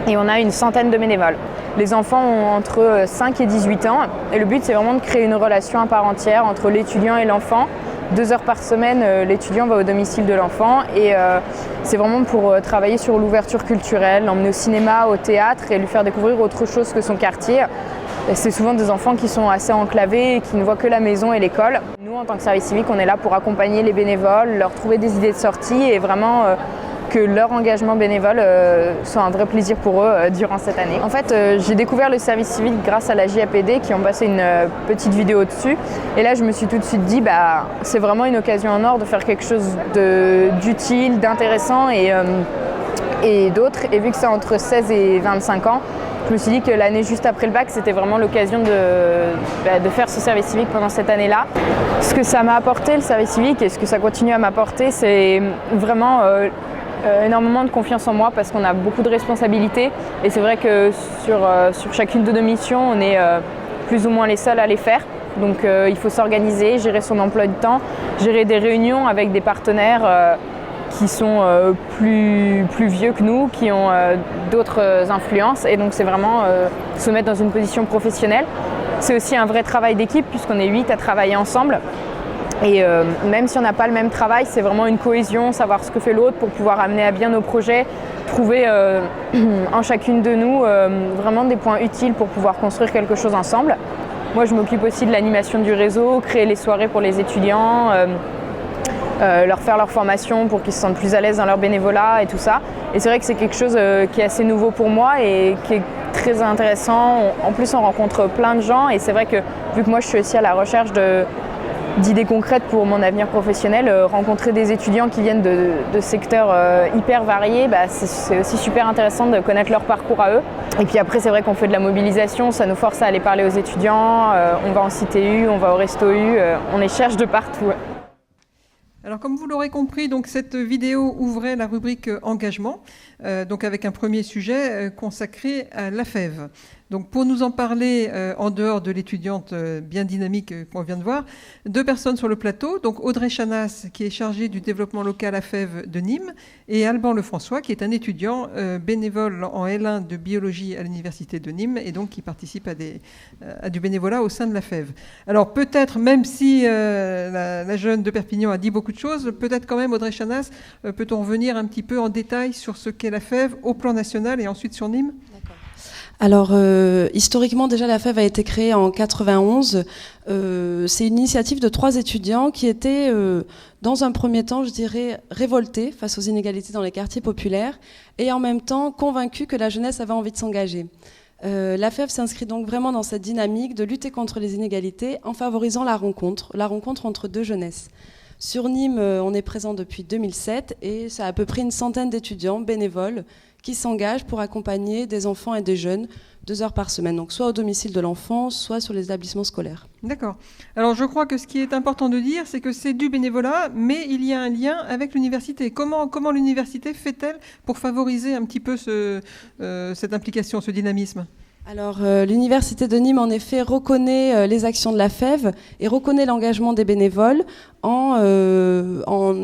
Et on a une centaine de bénévoles. Les enfants ont entre 5 et 18 ans et le but c'est vraiment de créer une relation à part entière entre l'étudiant et l'enfant. 2 heures par semaine, l'étudiant va au domicile de l'enfant et c'est vraiment pour travailler sur l'ouverture culturelle, l'emmener au cinéma, au théâtre et lui faire découvrir autre chose que son quartier. Et c'est souvent des enfants qui sont assez enclavés et qui ne voient que la maison et l'école. Nous, en tant que service civique, on est là pour accompagner les bénévoles, leur trouver des idées de sortie et vraiment que leur engagement bénévole soit un vrai plaisir pour eux durant cette année. En fait, j'ai découvert le service civique grâce à la JAPD qui ont passé une petite vidéo dessus. Et là, je me suis tout de suite dit, c'est vraiment une occasion en or de faire quelque chose d'utile, d'intéressant et d'autres. Et vu que c'est entre 16 et 25 ans, je me suis dit que l'année juste après le bac, c'était vraiment l'occasion de faire ce service civique pendant cette année-là. Ce que ça m'a apporté, le service civique, et ce que ça continue à m'apporter, c'est vraiment énormément de confiance en moi parce qu'on a beaucoup de responsabilités. Et c'est vrai que sur chacune de nos missions, on est plus ou moins les seuls à les faire. Donc il faut s'organiser, gérer son emploi du temps, gérer des réunions avec des partenaires qui sont plus vieux que nous, qui ont d'autres influences. Et donc c'est vraiment se mettre dans une position professionnelle. C'est aussi un vrai travail d'équipe puisqu'on est 8 à travailler ensemble. Et même si on n'a pas le même travail, c'est vraiment une cohésion, savoir ce que fait l'autre pour pouvoir amener à bien nos projets, trouver en chacune de nous vraiment des points utiles pour pouvoir construire quelque chose ensemble. Moi je m'occupe aussi de l'animation du réseau, créer les soirées pour les étudiants, leur faire leur formation pour qu'ils se sentent plus à l'aise dans leur bénévolat et tout ça. Et c'est vrai que c'est quelque chose qui est assez nouveau pour moi et qui est très intéressant. En plus, on rencontre plein de gens et c'est vrai que vu que moi je suis aussi à la recherche d'idées concrètes pour mon avenir professionnel, rencontrer des étudiants qui viennent de secteurs hyper variés, c'est aussi super intéressant de connaître leur parcours à eux. Et puis après, c'est vrai qu'on fait de la mobilisation, ça nous force à aller parler aux étudiants, on va en CTU, on va au Resto U, on les cherche de partout. Alors, comme vous l'aurez compris, donc, cette vidéo ouvrait la rubrique engagement, donc avec un premier sujet consacré à l'AFEV. Donc, pour nous en parler en dehors de l'étudiante bien dynamique qu'on vient de voir, 2 personnes sur le plateau. Donc, Audrey Chanas, qui est chargée du développement local AFEV de Nîmes, et Alban Lefrançois, qui est un étudiant bénévole en L1 de biologie à l'université de Nîmes, et donc qui participe à du bénévolat au sein de l'AFEV. Alors, peut-être, même si la jeune de Perpignan a dit beaucoup de choses, peut-être quand même, Audrey Chanas, peut-on revenir un petit peu en détail sur ce qu'est l'AFEV au plan national et ensuite sur Nîmes ? Alors, historiquement, déjà, la FEV a été créée en 91. C'est une initiative de 3 étudiants qui étaient, dans un premier temps, je dirais, révoltés face aux inégalités dans les quartiers populaires et en même temps convaincus que la jeunesse avait envie de s'engager. La FEV s'inscrit donc vraiment dans cette dynamique de lutter contre les inégalités en favorisant la rencontre entre 2 jeunesses. Sur Nîmes, on est présent depuis 2007 et c'est à peu près une centaine d'étudiants bénévoles qui s'engagent pour accompagner des enfants et des jeunes 2 heures par semaine, donc soit au domicile de l'enfant, soit sur les établissements scolaires. D'accord. Alors je crois que ce qui est important de dire, c'est que c'est du bénévolat, mais il y a un lien avec l'université. Comment l'université fait-elle pour favoriser un petit peu cette implication, ce dynamisme ? Alors, l'Université de Nîmes, en effet, reconnaît les actions de la FEV et reconnaît l'engagement des bénévoles en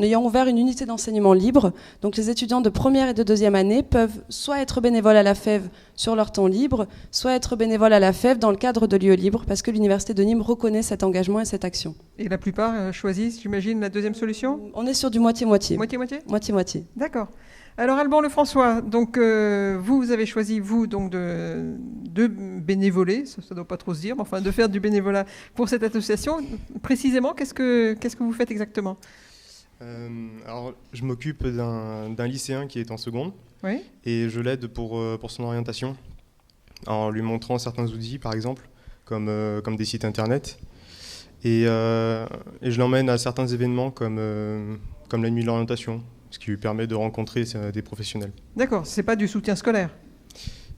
ayant ouvert une unité d'enseignement libre. Donc, les étudiants de première et de deuxième année peuvent soit être bénévoles à la FEV sur leur temps libre, soit être bénévoles à la FEV dans le cadre de lieux libres, parce que l'Université de Nîmes reconnaît cet engagement et cette action. Et la plupart choisissent, j'imagine, la deuxième solution ? On est sur du moitié-moitié. Moitié-moitié ? Moitié-moitié. D'accord. Alors Alban Lefrançois, donc vous avez choisi donc de bénévoler, ça ne doit pas trop se dire, mais enfin de faire du bénévolat pour cette association. Précisément, qu'est-ce que vous faites exactement ? Alors je m'occupe d'un lycéen qui est en seconde, oui. Et je l'aide pour son orientation en lui montrant certains outils, par exemple, comme des sites internet, et je l'emmène à certains événements comme la nuit de l'orientation, ce qui lui permet de rencontrer des professionnels. D'accord, c'est pas du soutien scolaire.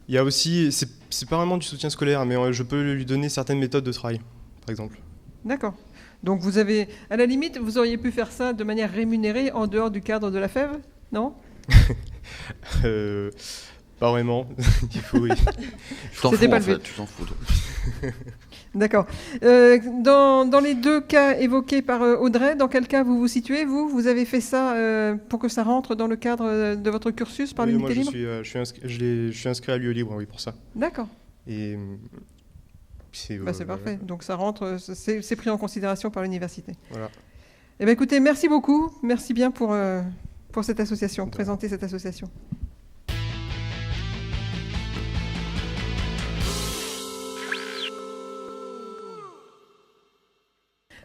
Il y a aussi, c'est pas vraiment du soutien scolaire, mais je peux lui donner certaines méthodes de travail, par exemple. D'accord. Donc vous avez, à la limite, vous auriez pu faire ça de manière rémunérée en dehors du cadre de la FEV, non ? Pas vraiment. Il faut. C'était pas le but. Tu t'en fous, toi. D'accord. Dans les 2 cas évoqués par Audrey, dans quel cas vous vous situez, vous avez fait ça pour que ça rentre dans le cadre de votre cursus par l'unité libre ? Je suis inscrit à lieu libre, oui, pour ça. D'accord. Et c'est parfait. Donc ça rentre, c'est pris en considération par l'université. Voilà. Eh bien, écoutez, merci beaucoup. Merci bien pour cette association, présenter cette association.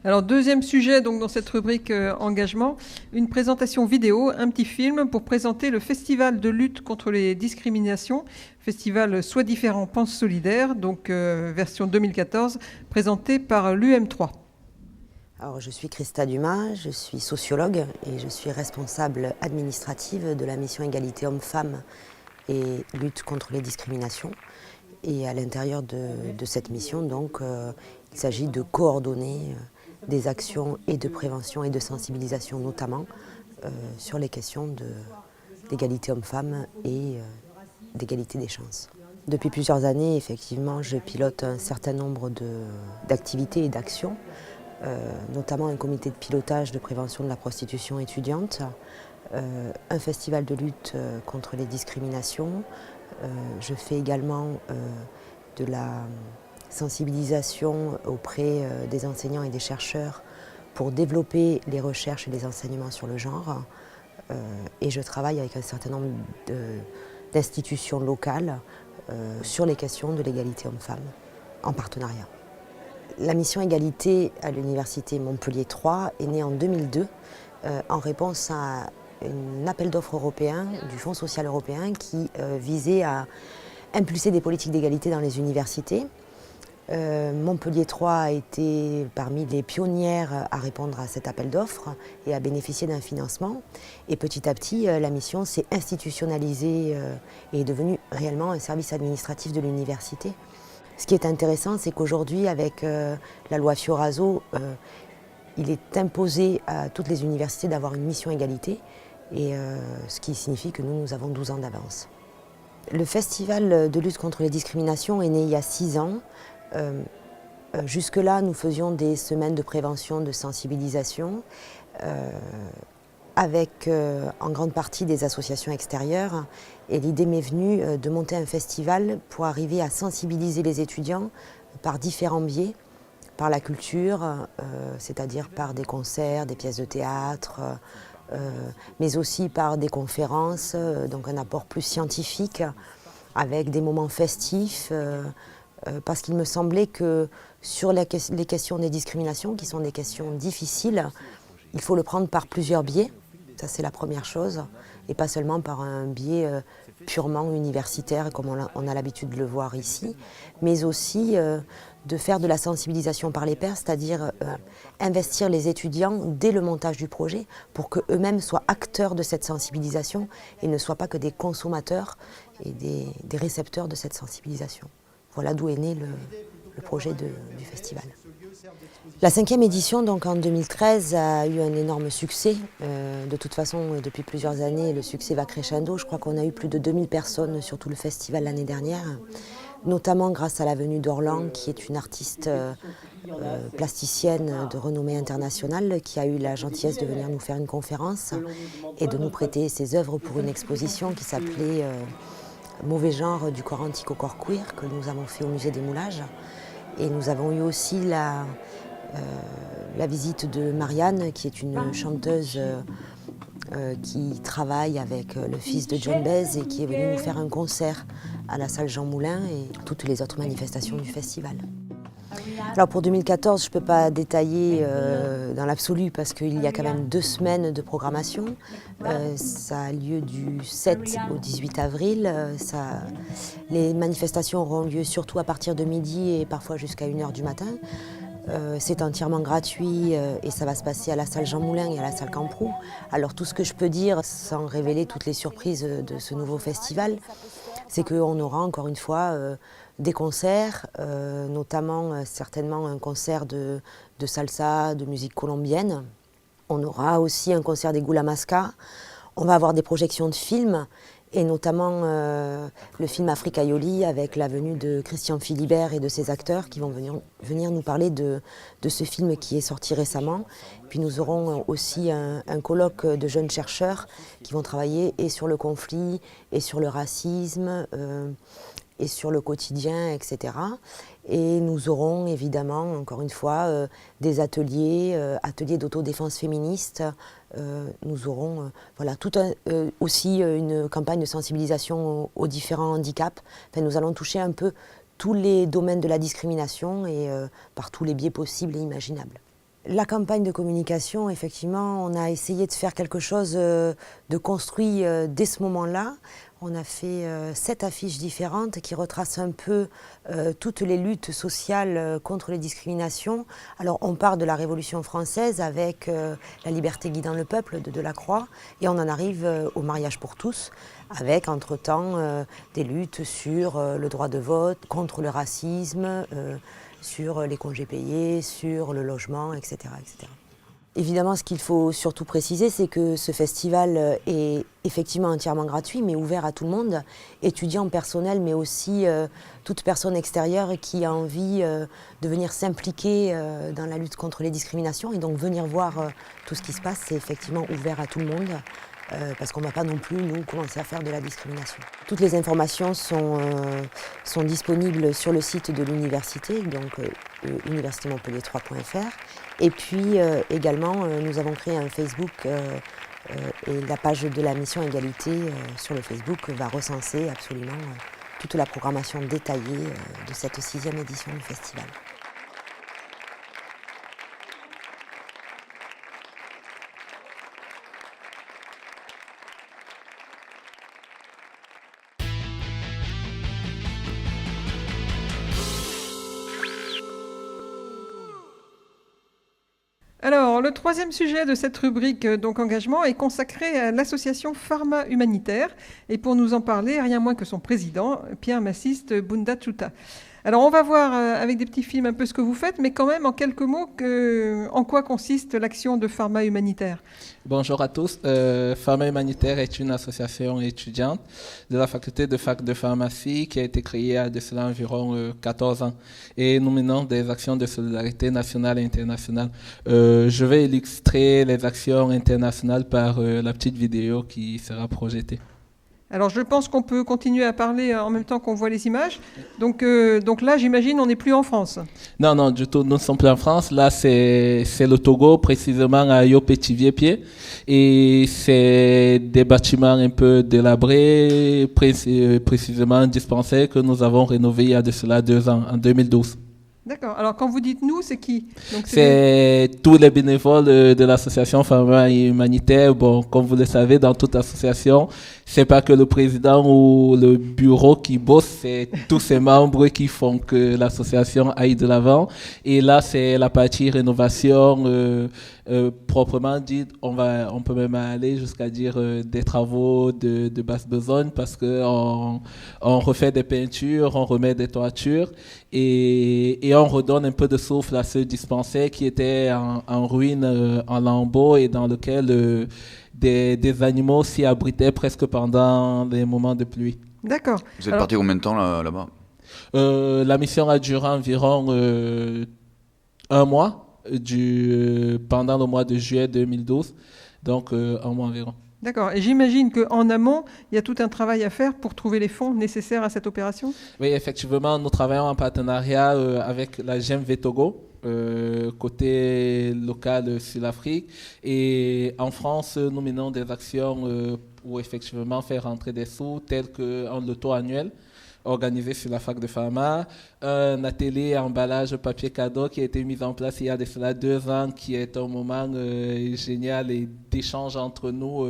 Alors, deuxième sujet donc, dans cette rubrique engagement, une présentation vidéo, un petit film pour présenter le festival de lutte contre les discriminations, festival Sois différent, pense solidaire, donc version 2014, présenté par l'UM3. Alors, je suis Christa Dumas, je suis sociologue et je suis responsable administrative de la mission égalité hommes-femmes et lutte contre les discriminations. Et à l'intérieur de cette mission, donc, il s'agit de coordonner des actions et de prévention et de sensibilisation notamment sur les questions d'égalité hommes-femmes et d'égalité des chances. Depuis plusieurs années, effectivement, je pilote un certain nombre d'activités et d'actions, notamment un comité de pilotage de prévention de la prostitution étudiante, un festival de lutte contre les discriminations. Je fais également de la sensibilisation auprès des enseignants et des chercheurs pour développer les recherches et les enseignements sur le genre. Et je travaille avec un certain nombre d'institutions locales sur les questions de l'égalité homme-femme en partenariat. La mission égalité à l'université Montpellier 3 est née en 2002 en réponse à un appel d'offres européen du Fonds social européen qui visait à impulser des politiques d'égalité dans les universités. Montpellier 3 a été parmi les pionnières à répondre à cet appel d'offres et à bénéficier d'un financement. Et petit à petit, la mission s'est institutionnalisée et est devenue réellement un service administratif de l'université. Ce qui est intéressant, c'est qu'aujourd'hui, avec la loi Fioraso, il est imposé à toutes les universités d'avoir une mission égalité, et ce qui signifie que nous avons 12 ans d'avance. Le festival de lutte contre les discriminations est né il y a 6 ans. Jusque-là, nous faisions des semaines de prévention, de sensibilisation, avec en grande partie des associations extérieures. Et l'idée m'est venue de monter un festival pour arriver à sensibiliser les étudiants par différents biais, par la culture, c'est-à-dire par des concerts, des pièces de théâtre, mais aussi par des conférences, donc un apport plus scientifique, avec des moments festifs, parce qu'il me semblait que sur les questions des discriminations, qui sont des questions difficiles, il faut le prendre par plusieurs biais, ça c'est la première chose, et pas seulement par un biais purement universitaire, comme on a l'habitude de le voir ici, mais aussi de faire de la sensibilisation par les pairs, c'est-à-dire investir les étudiants dès le montage du projet pour qu'eux-mêmes soient acteurs de cette sensibilisation et ne soient pas que des consommateurs et des récepteurs de cette sensibilisation. Voilà d'où est né le projet du festival. La 5e édition, donc en 2013, a eu un énorme succès. De toute façon, depuis plusieurs années, le succès va crescendo. Je crois qu'on a eu plus de 2000 personnes sur tout le festival l'année dernière, notamment grâce à la venue d'Orlan, qui est une artiste plasticienne de renommée internationale, qui a eu la gentillesse de venir nous faire une conférence et de nous prêter ses œuvres pour une exposition qui s'appelait Mauvais genre du corps antique au corps queer, que nous avons fait au musée des Moulages. Et nous avons eu aussi la visite de Marianne, qui est une chanteuse qui travaille avec le fils de John Baez et qui est venue nous faire un concert à la salle Jean Moulin et toutes les autres manifestations du festival. Alors pour 2014, je ne peux pas détailler dans l'absolu parce qu'il y a quand même 2 semaines de programmation. Ça a lieu du 7 au 18 avril. Les manifestations auront lieu surtout à partir de midi et parfois jusqu'à 1h du matin. C'est entièrement gratuit et ça va se passer à la salle Jean Moulin et à la salle Camproux. Alors tout ce que je peux dire, sans révéler toutes les surprises de ce nouveau festival, c'est qu'on aura encore une fois des concerts, notamment certainement un concert de salsa, de musique colombienne. On aura aussi un concert des Gulamasca. On va avoir des projections de films, et notamment le film Africaioli avec la venue de Christian Philibert et de ses acteurs qui vont venir nous parler de ce film qui est sorti récemment. Puis nous aurons aussi un colloque de jeunes chercheurs qui vont travailler et sur le conflit, et sur le racisme, et sur le quotidien, etc. Et nous aurons évidemment, encore une fois, des ateliers d'autodéfense féministe. Nous aurons aussi une campagne de sensibilisation aux différents handicaps. Enfin, nous allons toucher un peu tous les domaines de la discrimination et par tous les biais possibles et imaginables. La campagne de communication, effectivement, on a essayé de faire quelque chose de construit dès ce moment-là. On a fait 7 affiches différentes qui retracent un peu toutes les luttes sociales contre les discriminations. Alors on part de la Révolution française avec la liberté guidant le peuple de Delacroix et on en arrive au mariage pour tous avec entre-temps des luttes sur le droit de vote, contre le racisme, sur les congés payés, sur le logement, etc., etc. Évidemment, ce qu'il faut surtout préciser, c'est que ce festival est effectivement entièrement gratuit, mais ouvert à tout le monde, étudiants, personnel, mais aussi toute personne extérieure qui a envie de venir s'impliquer dans la lutte contre les discriminations et donc venir voir tout ce qui se passe. C'est effectivement ouvert à tout le monde, parce qu'on ne va pas non plus, nous, commencer à faire de la discrimination. Toutes les informations sont disponibles sur le site de l'université, donc universitémontpellier3.fr. Et puis également, nous avons créé un Facebook et la page de la mission égalité sur le Facebook va recenser absolument toute la programmation détaillée de cette 6e édition du festival. Alors, le troisième sujet de cette rubrique, donc engagement, est consacré à l'association Pharma Humanitaire. Et pour nous en parler, rien moins que son président, Pierre Massiste Bundachuta. Alors, on va voir avec des petits films un peu ce que vous faites, mais quand même, en quelques mots, en quoi consiste l'action de Pharma Humanitaire? Bonjour à tous. Pharma Humanitaire est une association étudiante de la faculté de pharmacie qui a été créée il y a de cela environ 14 ans. Et nous menons des actions de solidarité nationale et internationale. Je vais illustrer les actions internationales par la petite vidéo qui sera projetée. Alors, je pense qu'on peut continuer à parler en même temps qu'on voit les images. Donc là, j'imagine, on n'est plus en France. Non, non, du tout. Nous ne sommes plus en France. Là, c'est le Togo, précisément à Yopé-Tiviépie. Et c'est des bâtiments un peu délabrés, précisément dispensaires, que nous avons rénovés il y a de cela 2 ans, en 2012. D'accord. Alors, quand vous dites nous, c'est qui? Donc, c'est tous les bénévoles de l'association Pharma Humanitaire. Bon, comme vous le savez, dans toute association, c'est pas que le président ou le bureau qui bosse, c'est tous ses membres qui font que l'association aille de l'avant. Et là, c'est la partie rénovation proprement dit. On peut même aller jusqu'à dire des travaux de basse besogne parce que on refait des peintures, on remet des toitures et on redonne un peu de souffle à ce dispensaire qui était en ruine, en lambeaux et dans lequel des animaux s'y abritaient presque pendant les moments de pluie. D'accord. Vous êtes parti combien de temps là-bas? La mission a duré environ 1 mois, pendant le mois de juillet 2012, donc 1 mois environ. D'accord. Et j'imagine qu'en amont, il y a tout un travail à faire pour trouver les fonds nécessaires à cette opération? Oui, effectivement, nous travaillons en partenariat avec la GMV Togo, côté local sur l'Afrique. Et en France, nous menons des actions pour effectivement faire rentrer des sous, tels qu'un loto annuel organisé sur la fac de pharma, un atelier emballage papier cadeau qui a été mis en place il y a de cela 2 ans, qui est un moment génial et d'échange entre nous,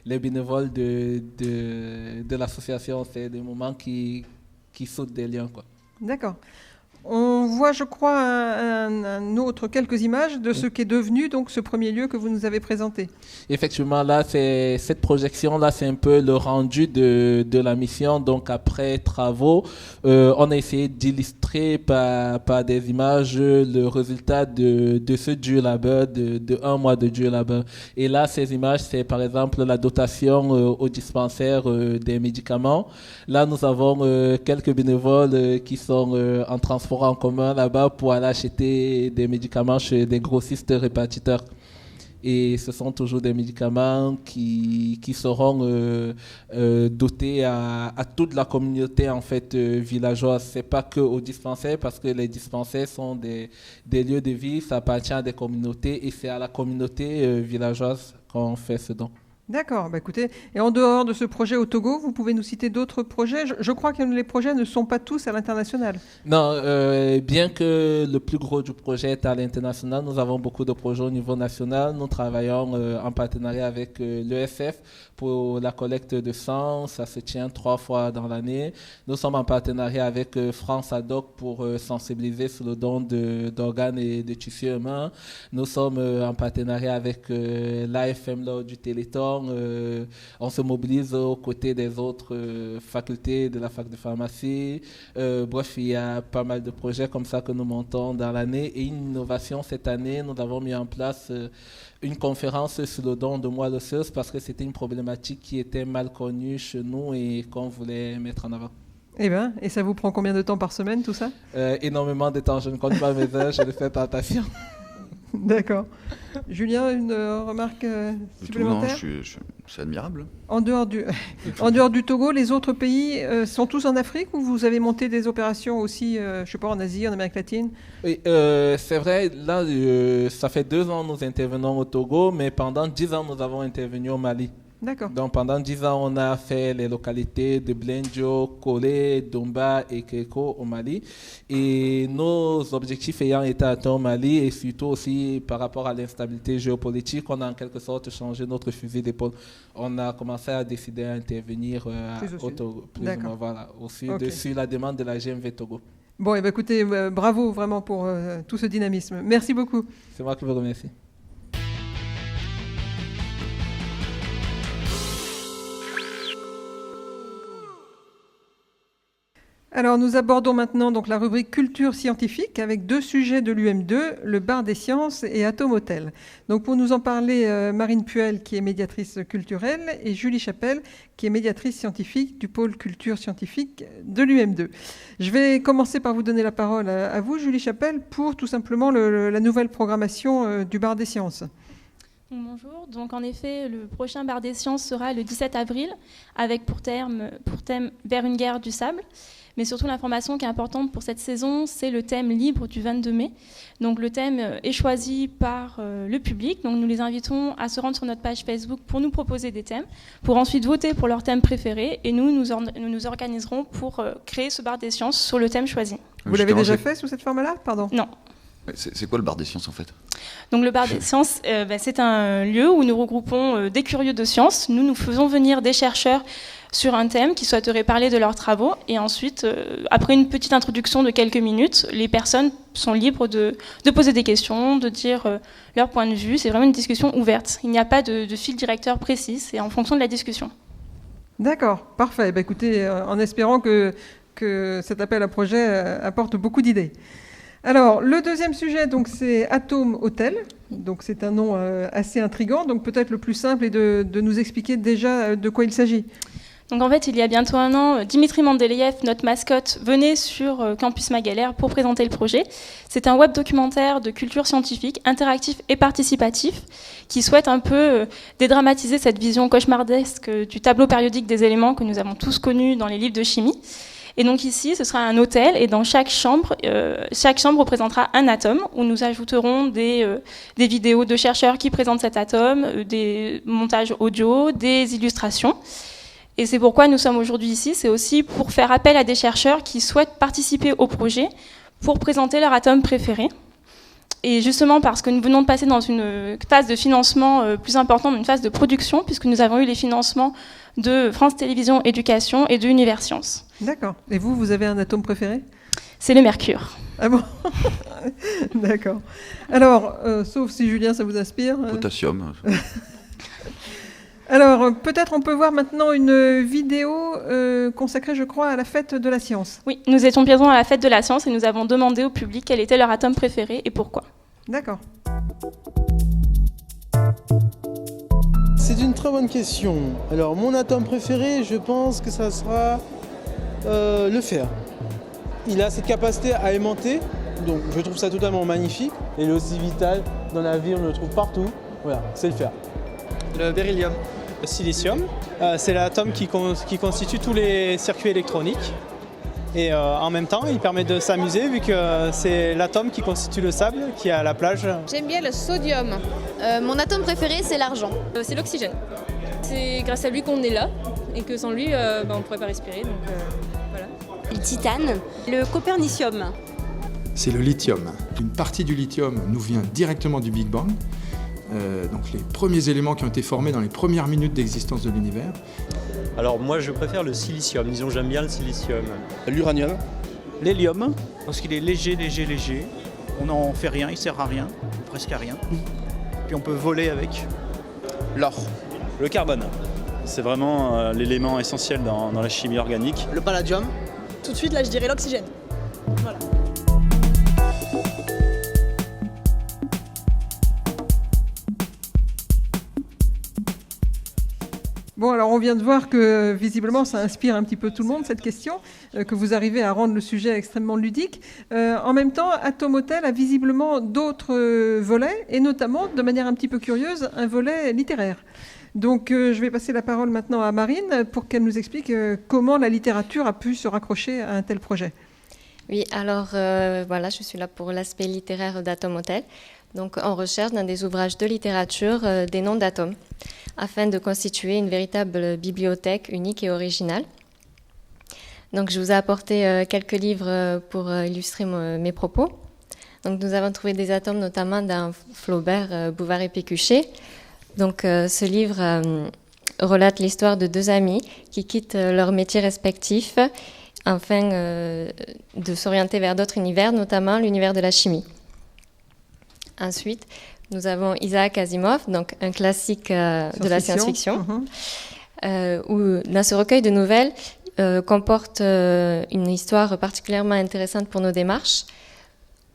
les bénévoles de l'association. C'est des moments qui sautent des liens, quoi. D'accord. On voit, je crois, quelques images de ce qui est devenu donc ce premier lieu que vous nous avez présenté. Effectivement, là, cette projection-là, c'est un peu le rendu de la mission. Donc, après travaux, on a essayé d'illustrer par des images le résultat de ce dur labeur, de 1 mois de dur labeur. Et là, ces images, c'est par exemple la dotation au dispensaire des médicaments. Là, nous avons quelques bénévoles qui sont en transport en commun là-bas pour aller acheter des médicaments chez des grossistes répartiteurs. Et ce sont toujours des médicaments qui seront dotés à toute la communauté en fait villageoise. C'est pas que aux dispensaires, parce que les dispensaires sont des lieux de vie, ça appartient à des communautés et c'est à la communauté villageoise qu'on fait ce don. D'accord, bah écoutez, et en dehors de ce projet au Togo, vous pouvez nous citer d'autres projets? Je crois que les projets ne sont pas tous à l'international. Non, bien que le plus gros du projet est à l'international, nous avons beaucoup de projets au niveau national. Nous travaillons en partenariat avec l'ESF pour la collecte de sang, ça se tient 3 fois dans l'année. Nous sommes en partenariat avec France Ad-Hoc pour sensibiliser sur le don d'organes et de tissus humains. Nous sommes en partenariat avec l'AFM lors du Téléthon. On se mobilise aux côtés des autres facultés de la fac de pharmacie. Bref, il y a pas mal de projets comme ça que nous montons dans l'année. Et une innovation cette année, nous avons mis en place une conférence sur le don de moelle osseuse parce que c'était une problématique qui était mal connue chez nous et qu'on voulait mettre en avant. Eh bien, et ça vous prend combien de temps par semaine, tout ça? Énormément de temps. Je ne compte pas mes heures, je le fais par passion. D'accord. Julien, une remarque supplémentaire? Non, c'est admirable. En dehors du Togo, les autres pays sont tous en Afrique ou vous avez monté des opérations aussi, je sais pas, en Asie, en Amérique latine? Oui, c'est vrai. Là, ça fait 2 ans que nous intervenons au Togo, mais pendant 10 ans, nous avons intervenu au Mali. D'accord. Donc pendant 10 ans, on a fait les localités de Blendio, Kolé, Domba et Keko au Mali. Et nos objectifs ayant été atteints au Mali et surtout aussi par rapport à l'instabilité géopolitique, on a en quelque sorte changé notre fusil d'épaule. On a commencé à décider à intervenir au Togo, plus ou moins, voilà, au sud, sur la demande de la GMV Togo. Bon, et écoutez, bravo vraiment pour tout ce dynamisme. Merci beaucoup. C'est moi qui vous remercie. Alors nous abordons maintenant donc la rubrique culture scientifique avec 2 sujets de l'UM2, le bar des sciences et Atome Hotel. Donc pour nous en parler, Marine Puel qui est médiatrice culturelle et Julie Chapelle qui est médiatrice scientifique du pôle culture scientifique de l'UM2. Je vais commencer par vous donner la parole à vous, Julie Chapelle, pour tout simplement la nouvelle programmation du bar des sciences. Bonjour, donc en effet le prochain bar des sciences sera le 17 avril avec pour thème Vers une guerre du sable. Mais surtout, l'information qui est importante pour cette saison, c'est le thème libre du 22 mai. Donc, le thème est choisi par le public. Donc, nous les invitons à se rendre sur notre page Facebook pour nous proposer des thèmes, pour ensuite voter pour leur thème préféré. Et nous nous organiserons pour créer ce bar des sciences sur le thème choisi. Vous l'avez déjà fait sous cette forme-là ? Pardon. Non. C'est quoi le bar des sciences en fait ? Donc le bar des sciences, c'est un lieu où nous regroupons des curieux de sciences. Nous faisons venir des chercheurs sur un thème qui souhaiteraient parler de leurs travaux. Et ensuite, après une petite introduction de quelques minutes, les personnes sont libres de poser des questions, de dire leur point de vue. C'est vraiment une discussion ouverte. Il n'y a pas de fil directeur précis, c'est en fonction de la discussion. D'accord, parfait. Écoutez, en espérant que cet appel à projet apporte beaucoup d'idées. Alors, le deuxième sujet, donc, c'est Atome Hotel. Donc, c'est un nom assez intriguant. Donc, peut-être le plus simple est de nous expliquer déjà de quoi il s'agit. Donc en fait, il y a bientôt un an, Dimitri Mendeleïev, notre mascotte, venait sur Campus Magalère pour présenter le projet. C'est un web documentaire de culture scientifique, interactif et participatif, qui souhaite un peu dédramatiser cette vision cauchemardesque du tableau périodique des éléments que nous avons tous connu dans les livres de chimie. Et donc ici, ce sera un hôtel, et dans chaque chambre représentera un atome, où nous ajouterons des vidéos de chercheurs qui présentent cet atome, des montages audio, des illustrations. Et c'est pourquoi nous sommes aujourd'hui ici, c'est aussi pour faire appel à des chercheurs qui souhaitent participer au projet pour présenter leur atome préféré. Et justement parce que nous venons de passer dans une phase de financement plus importante, une phase de production, puisque nous avons eu les financements de France Télévisions Éducation et de Univers Sciences. D'accord. Et vous avez un atome préféré ? C'est le mercure. Ah bon ? D'accord. Alors, sauf si Julien, ça vous inspire. Potassium. Alors, peut-être on peut voir maintenant une vidéo consacrée, je crois, à la fête de la science. Oui, nous étions présents à la fête de la science et nous avons demandé au public quel était leur atome préféré et pourquoi. D'accord. C'est une très bonne question. Alors, mon atome préféré, je pense que ça sera le fer. Il a cette capacité à aimanter, donc je trouve ça totalement magnifique. Et il est aussi vital dans la vie, on le trouve partout. Voilà, c'est le fer. Le beryllium. Le silicium, c'est l'atome qui constitue tous les circuits électroniques. Et en même temps, il permet de s'amuser vu que c'est l'atome qui constitue le sable qui est à la plage. J'aime bien le sodium. Mon atome préféré, c'est l'argent. C'est l'oxygène. C'est grâce à lui qu'on est là et que sans lui, on ne pourrait pas respirer. Donc, voilà. Le titane. Le copernicium. C'est le lithium. Une partie du lithium nous vient directement du Big Bang. Donc les premiers éléments qui ont été formés dans les premières minutes d'existence de l'univers. Alors moi je préfère le silicium, disons j'aime bien le silicium. L'uranium. L'hélium, parce qu'il est léger. On n'en fait rien, il sert à rien, presque à rien. Puis on peut voler avec. L'or. Le carbone. C'est vraiment l'élément essentiel dans la chimie organique. Le palladium. Tout de suite là je dirais l'oxygène. Voilà. Bon, alors on vient de voir que visiblement ça inspire un petit peu tout le monde cette question, que vous arrivez à rendre le sujet extrêmement ludique. En même temps, Atome Hotel a visiblement d'autres volets, et notamment, de manière un petit peu curieuse, un volet littéraire. Donc je vais passer la parole maintenant à Marine pour qu'elle nous explique comment la littérature a pu se raccrocher à un tel projet. Oui, alors voilà, je suis là pour l'aspect littéraire d'Atome Hotel. Donc on recherche dans des ouvrages de littérature des noms d'atomes, afin de constituer une véritable bibliothèque unique et originale. Donc je vous ai apporté quelques livres pour illustrer mes propos. Donc nous avons trouvé des atomes notamment dans Flaubert, Bouvard et Pécuchet. Donc ce livre relate l'histoire de deux amis qui quittent leurs métiers respectifs afin de s'orienter vers d'autres univers, notamment l'univers de la chimie. Ensuite, nous avons Isaac Asimov, donc un classique de la science-fiction, où dans ce recueil de nouvelles, comporte une histoire particulièrement intéressante pour nos démarches,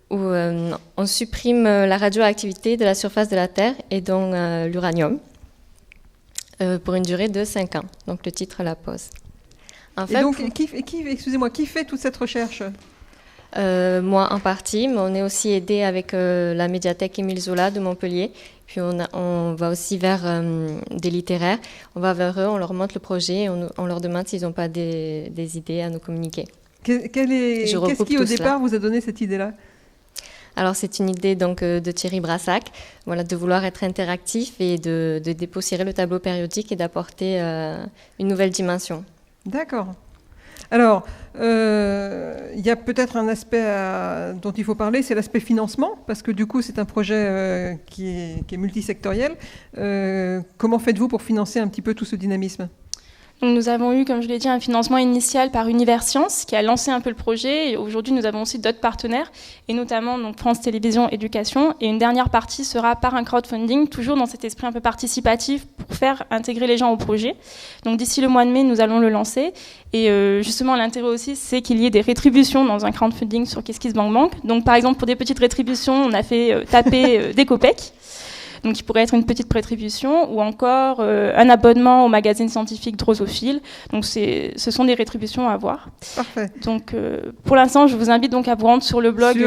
où on supprime la radioactivité de la surface de la Terre et donc l'uranium pour une durée de 5 ans. Donc le titre la pose. En fait, et donc, qui fait toute cette recherche ? Moi en partie, mais on est aussi aidé avec la médiathèque Émile Zola de Montpellier. Puis on va aussi vers des littéraires. On va vers eux, on leur montre le projet et on leur demande s'ils n'ont pas des idées à nous communiquer. Qu'est-ce qui au départ vous a donné cette idée-là ? Alors c'est une idée donc de Thierry Brassac, voilà, de vouloir être interactif et de dépoussiérer le tableau périodique et d'apporter une nouvelle dimension. D'accord. Alors, il y a peut-être un aspect dont il faut parler, c'est l'aspect financement, parce que du coup, c'est un projet qui est multisectoriel. Comment faites-vous pour financer un petit peu tout ce dynamisme ? Donc nous avons eu, comme je l'ai dit, un financement initial par Univers Science qui a lancé un peu le projet. Et aujourd'hui, nous avons aussi d'autres partenaires, et notamment donc, France Télévisions Éducation. Et une dernière partie sera par un crowdfunding, toujours dans cet esprit un peu participatif pour faire intégrer les gens au projet. Donc d'ici le mois de mai, nous allons le lancer. Et justement, l'intérêt aussi, c'est qu'il y ait des rétributions dans un crowdfunding sur KissKissBankBank. Donc par exemple, pour des petites rétributions, on a fait taper des copecs. Donc, il pourrait être une petite rétribution ou encore un abonnement au magazine scientifique Drosophile. Donc, ce sont des rétributions à avoir. Parfait. Donc, pour l'instant, je vous invite donc à vous rendre sur le blog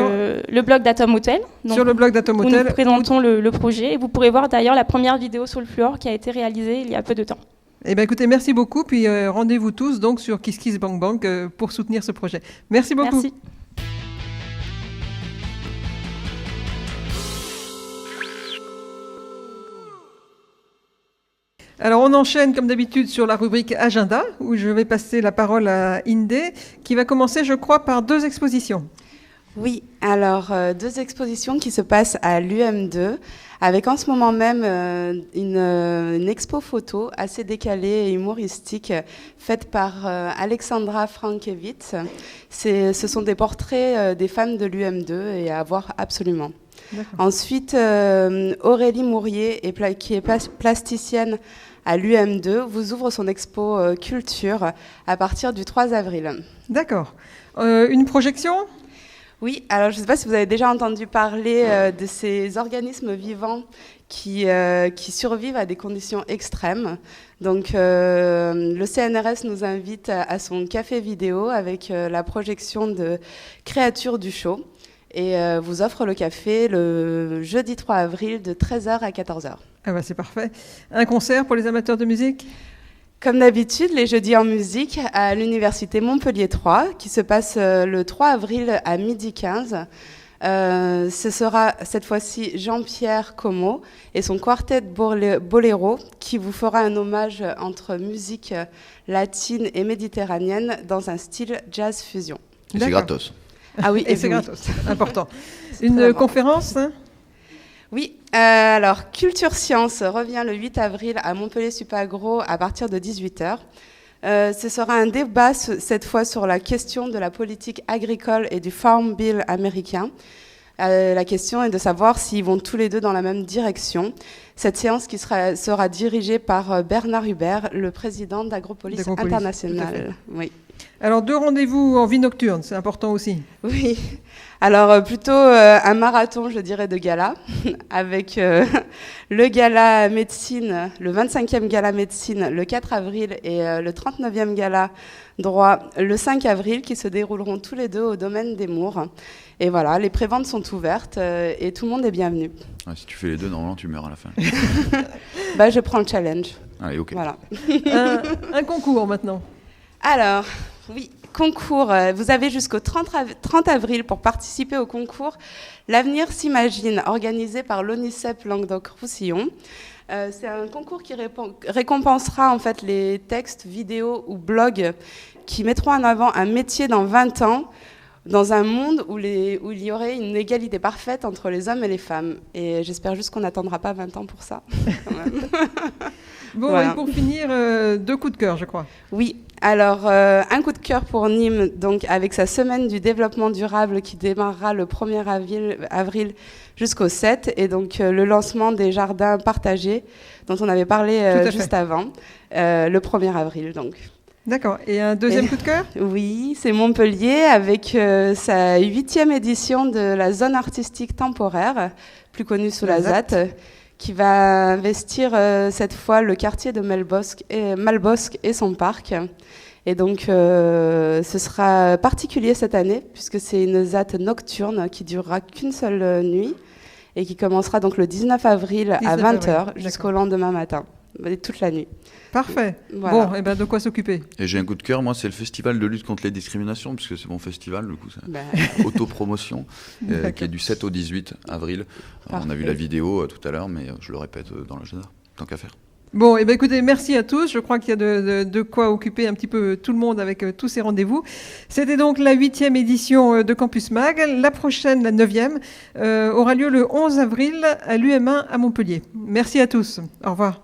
d'Atom Hotel. Donc, sur le blog d'Atom Hotel. Où nous présentons le projet. Et vous pourrez voir d'ailleurs la première vidéo sur le fluor qui a été réalisée il y a peu de temps. Eh bien, écoutez, merci beaucoup. Puis rendez-vous tous donc sur KissKissBankBank pour soutenir ce projet. Merci beaucoup. Merci. Alors on enchaîne comme d'habitude sur la rubrique Agenda, où je vais passer la parole à Indé, qui va commencer, je crois, par 2 expositions. Oui, alors 2 expositions qui se passent à l'UM2, avec en ce moment même une expo photo assez décalée et humoristique, faite par Alexandra Frankiewicz. Ce sont des portraits des femmes de l'UM2 et à voir absolument. Ensuite, Aurélie Mourier, qui est plasticienne à l'UM2, vous ouvre son expo culture à partir du 3 avril. D'accord. Une projection ? Oui, alors je ne sais pas si vous avez déjà entendu parler de ces organismes vivants qui survivent à des conditions extrêmes. Donc le CNRS nous invite à son café vidéo avec la projection de Créatures du Chaud. Et vous offre le café le jeudi 3 avril de 13h à 14h. Ah bah c'est parfait. Un concert pour les amateurs de musique ? Comme d'habitude, les jeudis en musique à l'Université Montpellier 3, qui se passe le 3 avril à 12h15. Ce sera cette fois-ci Jean-Pierre Como et son quartet Boléro qui vous fera un hommage entre musique latine et méditerranéenne dans un style jazz fusion. Et c'est gratos. Ah oui, et c'est gratos, important. Une conférence hein ? Oui, alors Culture Science revient le 8 avril à Montpellier-Supagro à partir de 18h. Ce sera un débat cette fois sur la question de la politique agricole et du Farm Bill américain. La question est de savoir s'ils vont tous les deux dans la même direction. Cette séance qui sera dirigée par Bernard Hubert, le président d'Agropolis International. Oui. Alors 2 rendez-vous en vie nocturne, c'est important aussi. Oui, alors plutôt un marathon, je dirais, de gala, avec le gala médecine, le 25e gala médecine le 4 avril et le 39e gala droit le 5 avril, qui se dérouleront tous les 2 au domaine des Mours. Et voilà, les préventes sont ouvertes et tout le monde est bienvenu. Ouais, si tu fais les 2, normalement tu meurs à la fin. Je prends le challenge. Allez, ok. Voilà. Un concours maintenant. Alors, oui, concours. Vous avez jusqu'au 30 avril pour participer au concours L'Avenir s'imagine, organisé par l'ONICEP Languedoc-Roussillon. C'est un concours qui récompensera en fait les textes, vidéos ou blogs qui mettront en avant un métier dans 20 ans, dans un monde où il y aurait une égalité parfaite entre les hommes et les femmes. Et j'espère juste qu'on n'attendra pas 20 ans pour ça. Quand même. Bon, voilà. Et pour finir, 2 coups de cœur, je crois. Oui, alors un coup de cœur pour Nîmes, donc avec sa semaine du développement durable qui démarrera le 1er avril jusqu'au 7, et donc le lancement des jardins partagés dont on avait parlé juste avant, le 1er avril. Donc. D'accord. Et un deuxième coup de cœur ? Oui, c'est Montpellier avec sa 8e édition de la zone artistique temporaire, plus connue sous la ZAT, qui va investir cette fois le quartier de Malbosc et son parc. Et donc, ce sera particulier cette année, puisque c'est une ZAT nocturne qui durera qu'une seule nuit et qui commencera donc le 19 avril à 20h jusqu'au lendemain matin, toute la nuit. Parfait. Voilà. Bon, et ben de quoi s'occuper. Et j'ai un coup de cœur, moi, c'est le festival de lutte contre les discriminations, puisque c'est mon festival, du coup, c'est autopromotion, qui est du 7 au 18 avril. Alors, on a vu la vidéo tout à l'heure, mais je le répète dans l'agenda, tant qu'à faire. Bon, et ben écoutez, merci à tous. Je crois qu'il y a de quoi occuper un petit peu tout le monde avec tous ces rendez-vous. C'était donc la 8e édition de Campus Mag. La prochaine, la 9e, aura lieu le 11 avril à l'UM1 à Montpellier. Merci à tous. Au revoir.